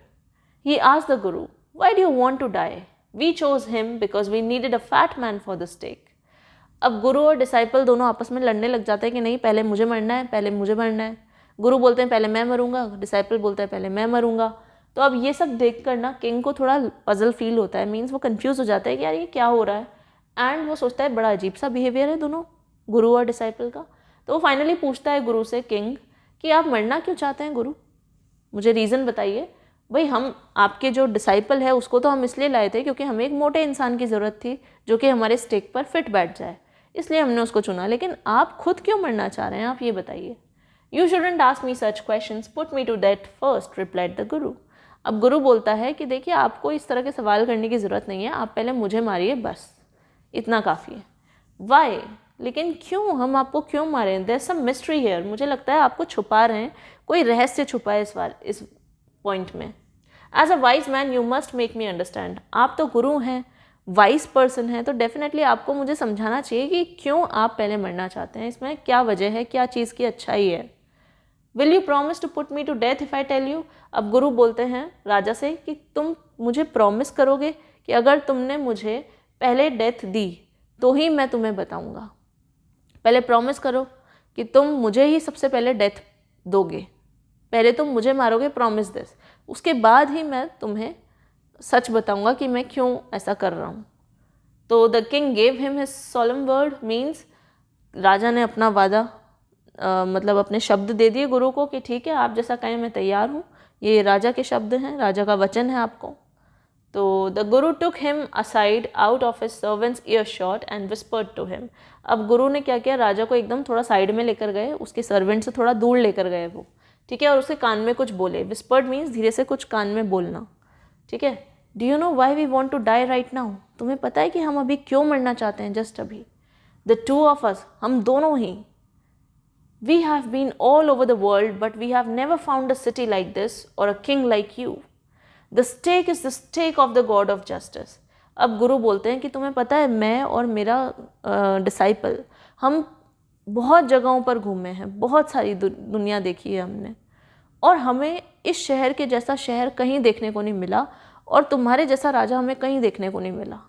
He asked the guru, "Why do you want to die? We chose him because we needed a fat man for the stake." अब गुरु और डिसाइपल दोनों आपस में लड़ने लग जाते हैं कि नहीं पहले मुझे मरना है, पहले मुझे मरना है. गुरु बोलते हैं पहले मैं मरूंगा, डिसाइपल बोलता है पहले मैं मरूंगा. तो अब ये सब देख कर ना किंग को थोड़ा पजल फील होता है, मीन्स वो कंफ्यूज हो जाता है कि यार ये क्या हो रहा है. एंड वो सोचता है बड़ा अजीब सा बिहेवियर है दोनों गुरु और डिसाइपल का. तो वो फाइनली पूछता है गुरु से, किंग, कि आप मरना क्यों चाहते हैं गुरु, मुझे रीज़न बताइए. भाई हम आपके जो डिसाइपल है उसको तो हम इसलिए लाए थे क्योंकि हमें एक मोटे इंसान की ज़रूरत थी जो कि हमारे स्टेक पर फिट बैठ जाए, इसलिए हमने उसको चुना. लेकिन आप खुद क्यों मरना चाह रहे हैं, आप ये बताइए. You shouldn't ask me such questions, put me to death first, replied the guru. अब गुरु बोलता है कि देखिए आपको इस तरह के सवाल करने की ज़रूरत नहीं है, आप पहले मुझे मारिए, बस इतना काफ़ी है. वाई, लेकिन क्यों, हम आपको क्यों मारें. देयर सम मिस्ट्री हियर, मुझे लगता है आपको छुपा रहे हैं, कोई रहस्य छुपा है इस पॉइंट में. As a wise man you must make me understand. आप तो गुरु हैं, वाइज पर्सन हैं, तो डेफिनेटली आपको मुझे समझाना चाहिए कि क्यों आप पहले मरना चाहते हैं, इसमें क्या वजह है, क्या चीज़ की अच्छाई है. Will you promise to put me to death if I tell you. अब गुरु बोलते हैं राजा से कि तुम मुझे प्रॉमिस करोगे कि अगर तुमने मुझे पहले डेथ दी तो ही मैं तुम्हें बताऊंगा. पहले प्रॉमिस करो कि तुम मुझे ही सबसे पहले डेथ दोगे, पहले तुम मुझे मारोगे, प्रॉमिस दिस, उसके बाद ही मैं तुम्हें सच बताऊंगा कि मैं क्यों ऐसा कर रहा हूँ. तो the king gave him his solemn word, means राजा ने अपना वादा मतलब अपने शब्द दे दिए गुरु को कि ठीक है आप जैसा कहें मैं तैयार हूँ. ये राजा के शब्द हैं, राजा का वचन है आपको. तो the guru took him aside out of his servants earshot and whispered to him. अब गुरु ने क्या किया, राजा को एकदम थोड़ा साइड में लेकर गए, उसके सर्वेंट से थोड़ा दूर लेकर गए वो, ठीक है, और उसके कान में कुछ बोले. विस्पर्ड मीन्स धीरे से कुछ कान में बोलना, ठीक है. Do you know why we want to die right now. तुम्हें पता है कि हम अभी क्यों मरना चाहते हैं, जस्ट अभी. द टू ऑफ अस, हम दोनों ही. We have been all over the world but we have never found a city like this और a king like you. The stake is the stake of the god of justice. अब गुरु बोलते हैं कि तुम्हें पता है मैं और मेरा डिसाइपल हम बहुत जगहों पर घूमे हैं, बहुत सारी दुनिया देखी है हमने, और हमें इस शहर के जैसा शहर कहीं देखने को नहीं मिला और तुम्हारे जैसा राजा हमें कहीं देखने को नहीं मिला,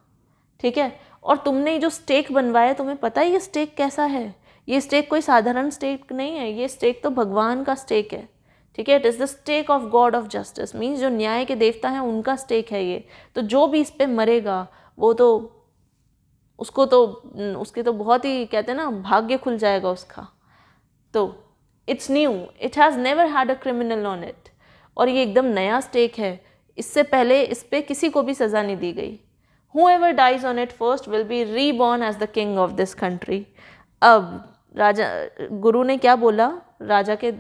ठीक है. और तुमने जो स्टेक बनवाया, तुम्हें पता है ये स्टेक कैसा है. ये स्टेक कोई साधारण स्टेक नहीं है, ये स्टेक तो भगवान का स्टेक है, ठीक है. It is the stake of god of justice, means जो न्याय के देवता हैं उनका स्टेक है ये. तो जो भी इस पर मरेगा वो तो उसके तो बहुत ही कहते हैं ना भाग्य खुल जाएगा उसका. तो it's new, it has never had a criminal on it. और ये एकदम नया स्टेक है, इससे पहले इस पर किसी को भी सज़ा नहीं दी गई. Whoever dies on it first will be reborn as the king of this country. अब राजा गुरु ने क्या बोला राजा के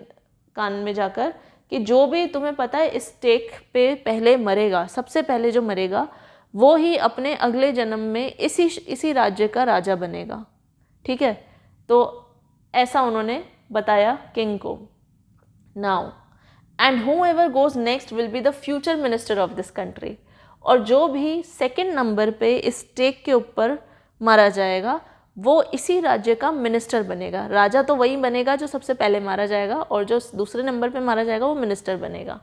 कान में जाकर कि जो भी तुम्हें पता है इस स्टेक पे पहले मरेगा, सबसे पहले जो मरेगा वो ही अपने अगले जन्म में इसी राज्य का राजा बनेगा। ठीक है, तो ऐसा उन्होंने बताया किंग को। Now and whoever goes next will be the future minister of this country. और जो भी सेकंड नंबर पे इस स्टेक के ऊपर मारा जाएगा वो इसी राज्य का मिनिस्टर बनेगा। राजा तो वही बनेगा जो सबसे पहले मारा जाएगा, और जो दूसरे नंबर पे मारा जाएगा वो मिनिस्टर बनेगा।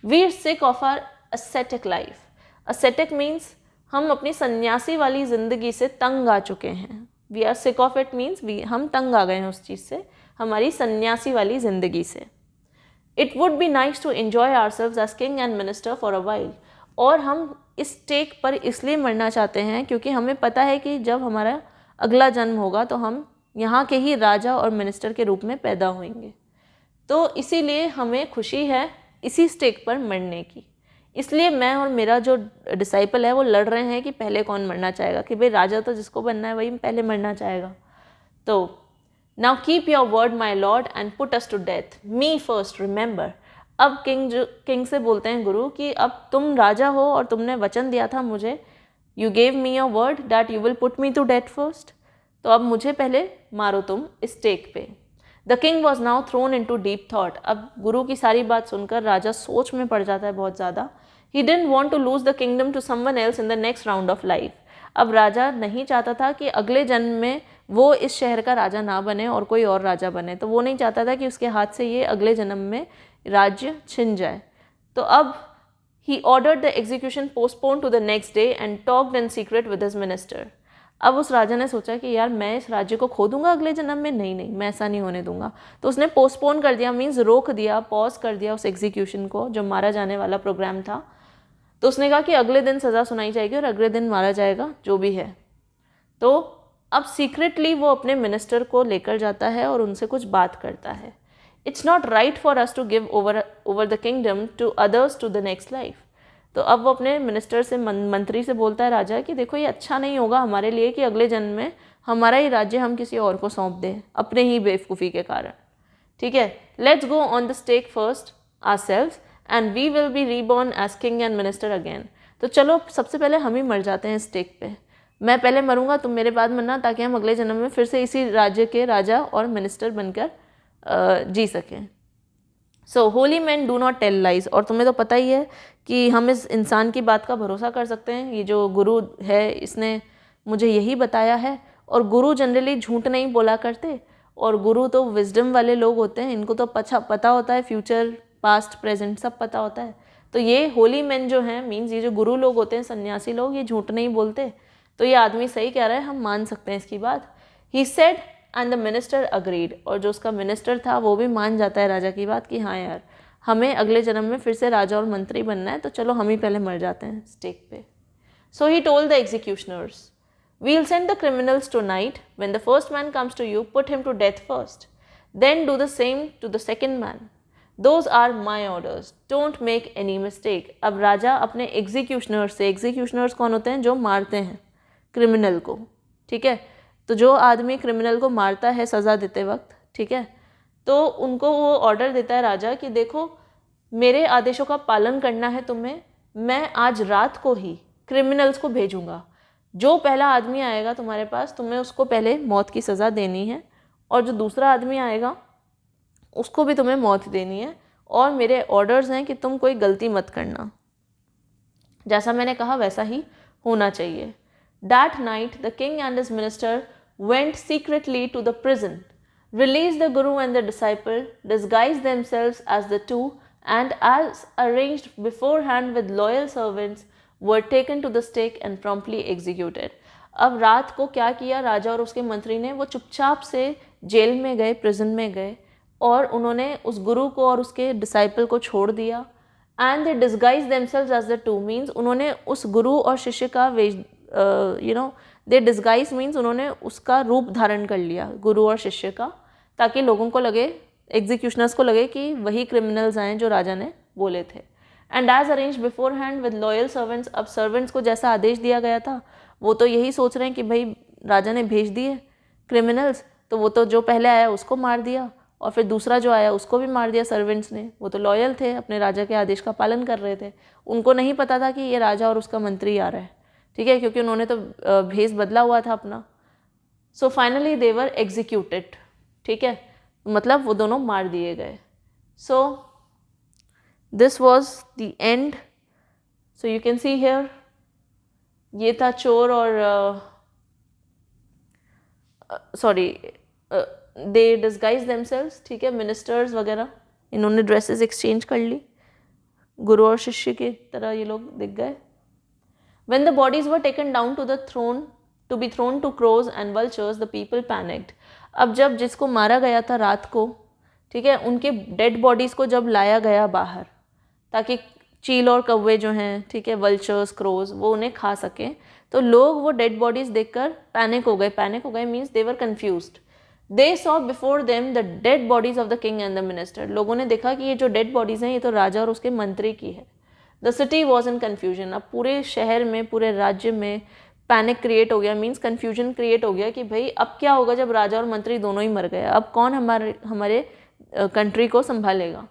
We are sick of our ascetic life. ascetic means हम अपनी सन्यासी वाली ज़िंदगी से तंग आ चुके हैं। We are sick of it means हम तंग आ गए हैं उस चीज़ से, हमारी सन्यासी वाली ज़िंदगी से। It would be nice to enjoy ourselves as king and minister for a while. और हम इस स्टेक पर इसलिए मरना चाहते हैं क्योंकि हमें पता है कि जब हमारा अगला जन्म होगा तो हम यहाँ के ही राजा और मिनिस्टर के रूप में पैदा होंगे। तो इसीलिए हमें खुशी है इसी स्टेक पर मरने की। इसलिए मैं और मेरा जो डिसाइपल है वो लड़ रहे हैं कि पहले कौन मरना चाहेगा, कि भाई राजा तो जिसको बनना है वही पहले मरना चाहेगा। तो now keep your word my lord and put us to death, me first remember. अब किंग से बोलते हैं गुरु कि अब तुम राजा हो और तुमने वचन दिया था मुझे, you gave me your word that you will put me to death first, तो अब मुझे पहले मारो तुम इस स्टेक पे। The king was now thrown into deep thought. अब गुरु की सारी बात सुनकर राजा सोच में पड़ जाता है बहुत ज़्यादा। He didn't want to lose the kingdom to someone else in the next round of life. अब राजा नहीं चाहता था कि अगले जन्म में वो इस शहर का राजा ना बने और कोई और राजा बने, तो वो नहीं चाहता था कि उसके हाथ से ये अगले जन्म में राज्य छिन जाए। तो अब he ordered the execution postponed to the next day and talked in secret with his minister. अब उस राजा ने सोचा कि यार मैं इस राज्य को खो दूंगा अगले जन्म में, नहीं मैं ऐसा नहीं होने दूंगा। तो उसने पोस्टपोन कर दिया, मीन्स रोक दिया, पॉज कर दिया उस एग्जीक्यूशन को जो मारा जाने वाला प्रोग्राम था। तो उसने कहा कि अगले दिन सज़ा सुनाई जाएगी और अगले दिन मारा जाएगा जो भी है। तो अब सीक्रेटली वो अपने मिनिस्टर को लेकर जाता है और उनसे कुछ बात करता है। It's not right for us to give over the kingdom to others to the next life. तो अब वो अपने मिनिस्टर से मंत्री से बोलता है राजा कि देखो ये अच्छा नहीं होगा हमारे लिए कि अगले जन्म में हमारा ही राज्य हम किसी और को सौंप दें अपने ही बेवकूफ़ी के कारण। ठीक है, let's go on the stake first ourselves and we will be reborn as king and minister again. तो चलो सबसे पहले हम ही मर जाते हैं स्टेक पे, मैं पहले मरूंगा तुम मेरे बाद मरना, ताकि हम अगले जन्म में फिर से इसी राज्य के राजा और मिनिस्टर बनकर जी सकें। So holy man do not tell lies. और तुम्हें तो पता ही है कि हम इस इंसान की बात का भरोसा कर सकते हैं, ये जो गुरु है इसने मुझे यही बताया है। और गुरु जनरली झूठ नहीं बोला करते, और गुरु तो विजडम वाले लोग होते हैं, इनको तो पता होता है फ्यूचर पास्ट प्रेजेंट सब पता होता है। तो ये होली मैन जो हैं मीन्स ये जो गुरु लोग होते हैं सन्यासी लोग, ये झूठ नहीं बोलते। तो ये आदमी सही कह रहा है, हम मान सकते हैं इसकी बात। He said and the minister agreed. और जो उसका मिनिस्टर था वो भी मान जाता है राजा की बात कि हाँ यार हमें अगले जन्म में फिर से राजा और मंत्री बनना है, तो चलो हम ही पहले मर जाते हैं स्टेक पे। So he told the executioners, we'll send the criminals tonight, when the first man comes to you put him to death first, then do the same to the second man, those are my orders, don't make any mistake. अब राजा अपने एग्जीक्यूशनर्स से, एग्जीक्यूशनर्स कौन होते हैं, जो मारते हैं क्रिमिनल को। ठीक है, तो जो आदमी क्रिमिनल को मारता है सज़ा देते वक्त, ठीक है, तो उनको वो ऑर्डर देता है राजा कि देखो मेरे आदेशों का पालन करना है तुम्हें, मैं आज रात को ही क्रिमिनल्स को भेजूंगा। जो पहला आदमी आएगा तुम्हारे पास तुम्हें उसको पहले मौत की सज़ा देनी है, और जो दूसरा आदमी आएगा उसको भी तुम्हें मौत देनी है। और मेरे ऑर्डर्स हैं कि तुम कोई गलती मत करना, जैसा मैंने कहा वैसा ही होना चाहिए। That night the king and his minister went secretly to the prison, released the guru and the disciple, disguised themselves as the two, and as arranged beforehand with loyal servants, were taken to the stake and promptly executed. अब रात को क्या किया राजा और उसके मंत्री ने, वो चुपचाप से जेल में गए, प्रिजन में गए, और उन्होंने उस गुरु को और उसके डिसाइपल को छोड़ दिया। And they disguise themselves as the two, means उन्होंने उस गुरु और शिष्य का दे डिस्गाइज मीन्स उन्होंने उसका रूप धारण कर लिया गुरु और शिष्य का, ताकि लोगों को लगे, एग्जीक्यूशनर्स को लगे कि वही क्रिमिनल्स आए जो राजा ने बोले थे। And as arrange beforehand with loyal servants. अब सर्वेंट्स को जैसा आदेश दिया गया था वो तो यही सोच रहे हैं कि भाई राजा ने भेज दिए क्रिमिनल्स, तो वो तो जो पहले आया उसको मार दिया और फिर दूसरा जो आया उसको भी मार दिया सर्वेंट्स ने। वो तो लॉयल थे, अपने राजा के आदेश का पालन कर रहे थे। उनको नहीं पता था कि ये राजा और उसका मंत्री आ रहा है, ठीक है, क्योंकि उन्होंने तो भेष बदला हुआ था अपना। So finally they were executed, ठीक है, मतलब वो दोनों मार दिए गए। So this was the end. So you can see here, ये था चोर और सॉरी दे डिस्गाइज देमसेल्व्स, ठीक है, मिनिस्टर्स वगैरह, इन्होंने ड्रेसेस एक्सचेंज कर ली, गुरु और शिष्य की तरह ये लोग दिख गए। When the bodies were taken down to the throne to be thrown to crows and vultures, the people panicked. अब जब जिसको मारा गया था रात को, ठीक है, उनके डेड बॉडीज़ को जब लाया गया बाहर ताकि चील और कौवे जो हैं, ठीक है, वल्चर्स, क्रोज, वो उन्हें खा सकें, तो लोग वो डेड बॉडीज़ देखकर पैनिक हो गए। पैनिक हो गए means they were confused. They saw before them the dead bodies of the king and the minister. लोगों ने देखा कि ये जो डेड बॉडीज़ हैं ये तो राजा और उसके मंत्री की है। The city was in confusion. अब पूरे शहर में, पूरे राज्य में पैनिक क्रिएट हो गया, मीन्स कन्फ्यूजन क्रिएट हो गया कि भाई अब क्या होगा जब राजा और मंत्री दोनों ही मर गए, अब कौन हमारे कंट्री को संभालेगा।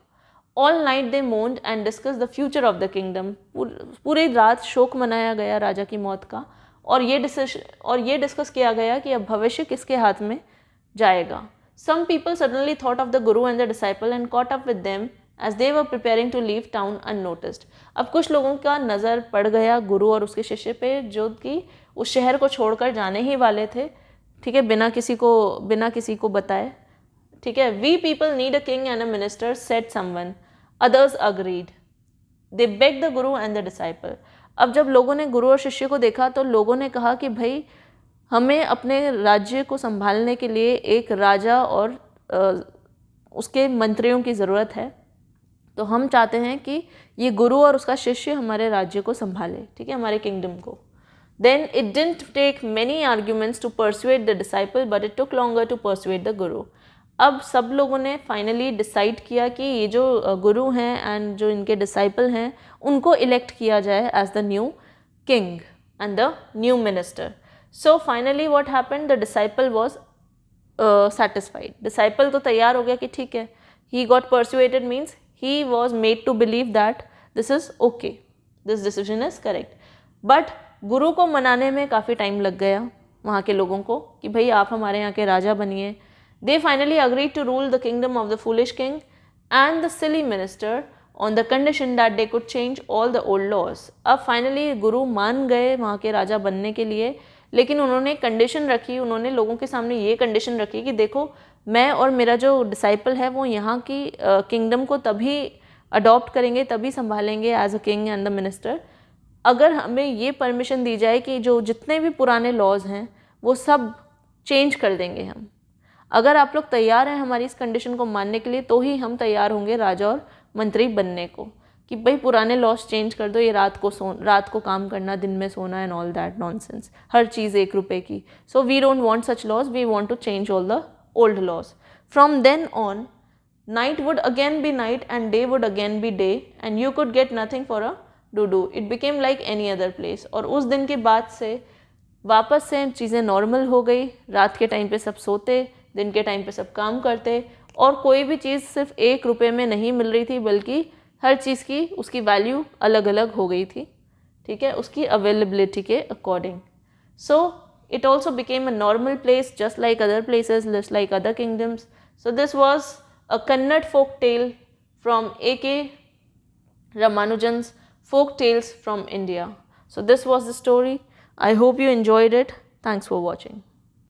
All night they moaned and discuss the future of the kingdom. पूरी रात शोक मनाया गया राजा की मौत का, और ये डिस्कस किया गया कि अब भविष्य किसके हाथ में जाएगा। Some people suddenly thought of the guru and the disciple and caught up with them as they were preparing to leave town unnoticed। अब कुछ लोगों का नज़र पड़ गया गुरु और उसके शिष्य पे, जो कि उस शहर को छोड़कर जाने ही वाले थे, ठीक है, बिना किसी को बताए, ठीक है। We people need a king and a minister, said someone. Others agreed. They begged the guru and the disciple। अब जब लोगों ने गुरु और शिष्य को देखा तो लोगों ने कहा कि भाई हमें अपने राज्य को संभालने के लिए एक राजा और उसके मंत्रियों की ज़रूरत है, तो हम चाहते हैं कि ये गुरु और उसका शिष्य हमारे राज्य को संभाले, ठीक है, हमारे किंगडम को। Then it didn't take many arguments to persuade the disciple but it took longer to persuade the guru. अब सब लोगों ने फाइनली डिसाइड किया कि ये जो गुरु हैं एंड जो इनके डिसाइपल हैं उनको इलेक्ट किया जाए as the new king and the new minister. So finally what happened, the disciple was satisfied. Disciple तो तैयार हो गया कि ठीक है, he got persuaded means he was made to believe that this is okay, this decision is correct। but गुरु को मनाने में काफ़ी टाइम लग गया वहाँ के लोगों को कि भाई आप हमारे यहाँ के राजा बनिए। they finally agreed to rule the kingdom of the foolish king and the silly minister on the condition that they could change all the old laws। अब फाइनली गुरु मान गए वहाँ के राजा बनने के लिए, लेकिन उन्होंने कंडीशन रखी, उन्होंने लोगों के सामने ये कंडीशन रखी कि देखो मैं और मेरा जो डिसाइपल है वो यहाँ की किंगडम को तभी अडॉप्ट करेंगे, तभी संभालेंगे as a king and the minister, अगर हमें ये परमिशन दी जाए कि जो जितने भी पुराने लॉज हैं वो सब चेंज कर देंगे हम। अगर आप लोग तैयार हैं हमारी इस कंडीशन को मानने के लिए तो ही हम तैयार होंगे राजा और मंत्री बनने को, कि भाई पुराने लॉज चेंज कर दो, ये रात को काम करना, दिन में सोना एंड ऑल दैट नॉनसेंस, हर चीज़ 1 रुपए की। So we don't want such laws, we want to change all the old laws। From then on, night would again be night and day would again be day and you could get nothing for a do-do। It became like any other place। और उस दिन के बाद से वापस से चीज़ें नॉर्मल हो गई। रात के टाइम पे सब सोते, दिन के टाइम पे सब काम करते, और कोई भी चीज़ सिर्फ 1 रुपए में नहीं मिल रही थी, बल्कि हर चीज़ की उसकी वैल्यू अलग अलग हो गई थी, ठीक है, उसकी अवेलेबिलिटी के according. So it also became a normal place just like other places, just like other kingdoms। So this was a Kannada folk tale from A.K. Ramanujan's Folk Tales from India। So this was the story. I hope you enjoyed it. Thanks for watching.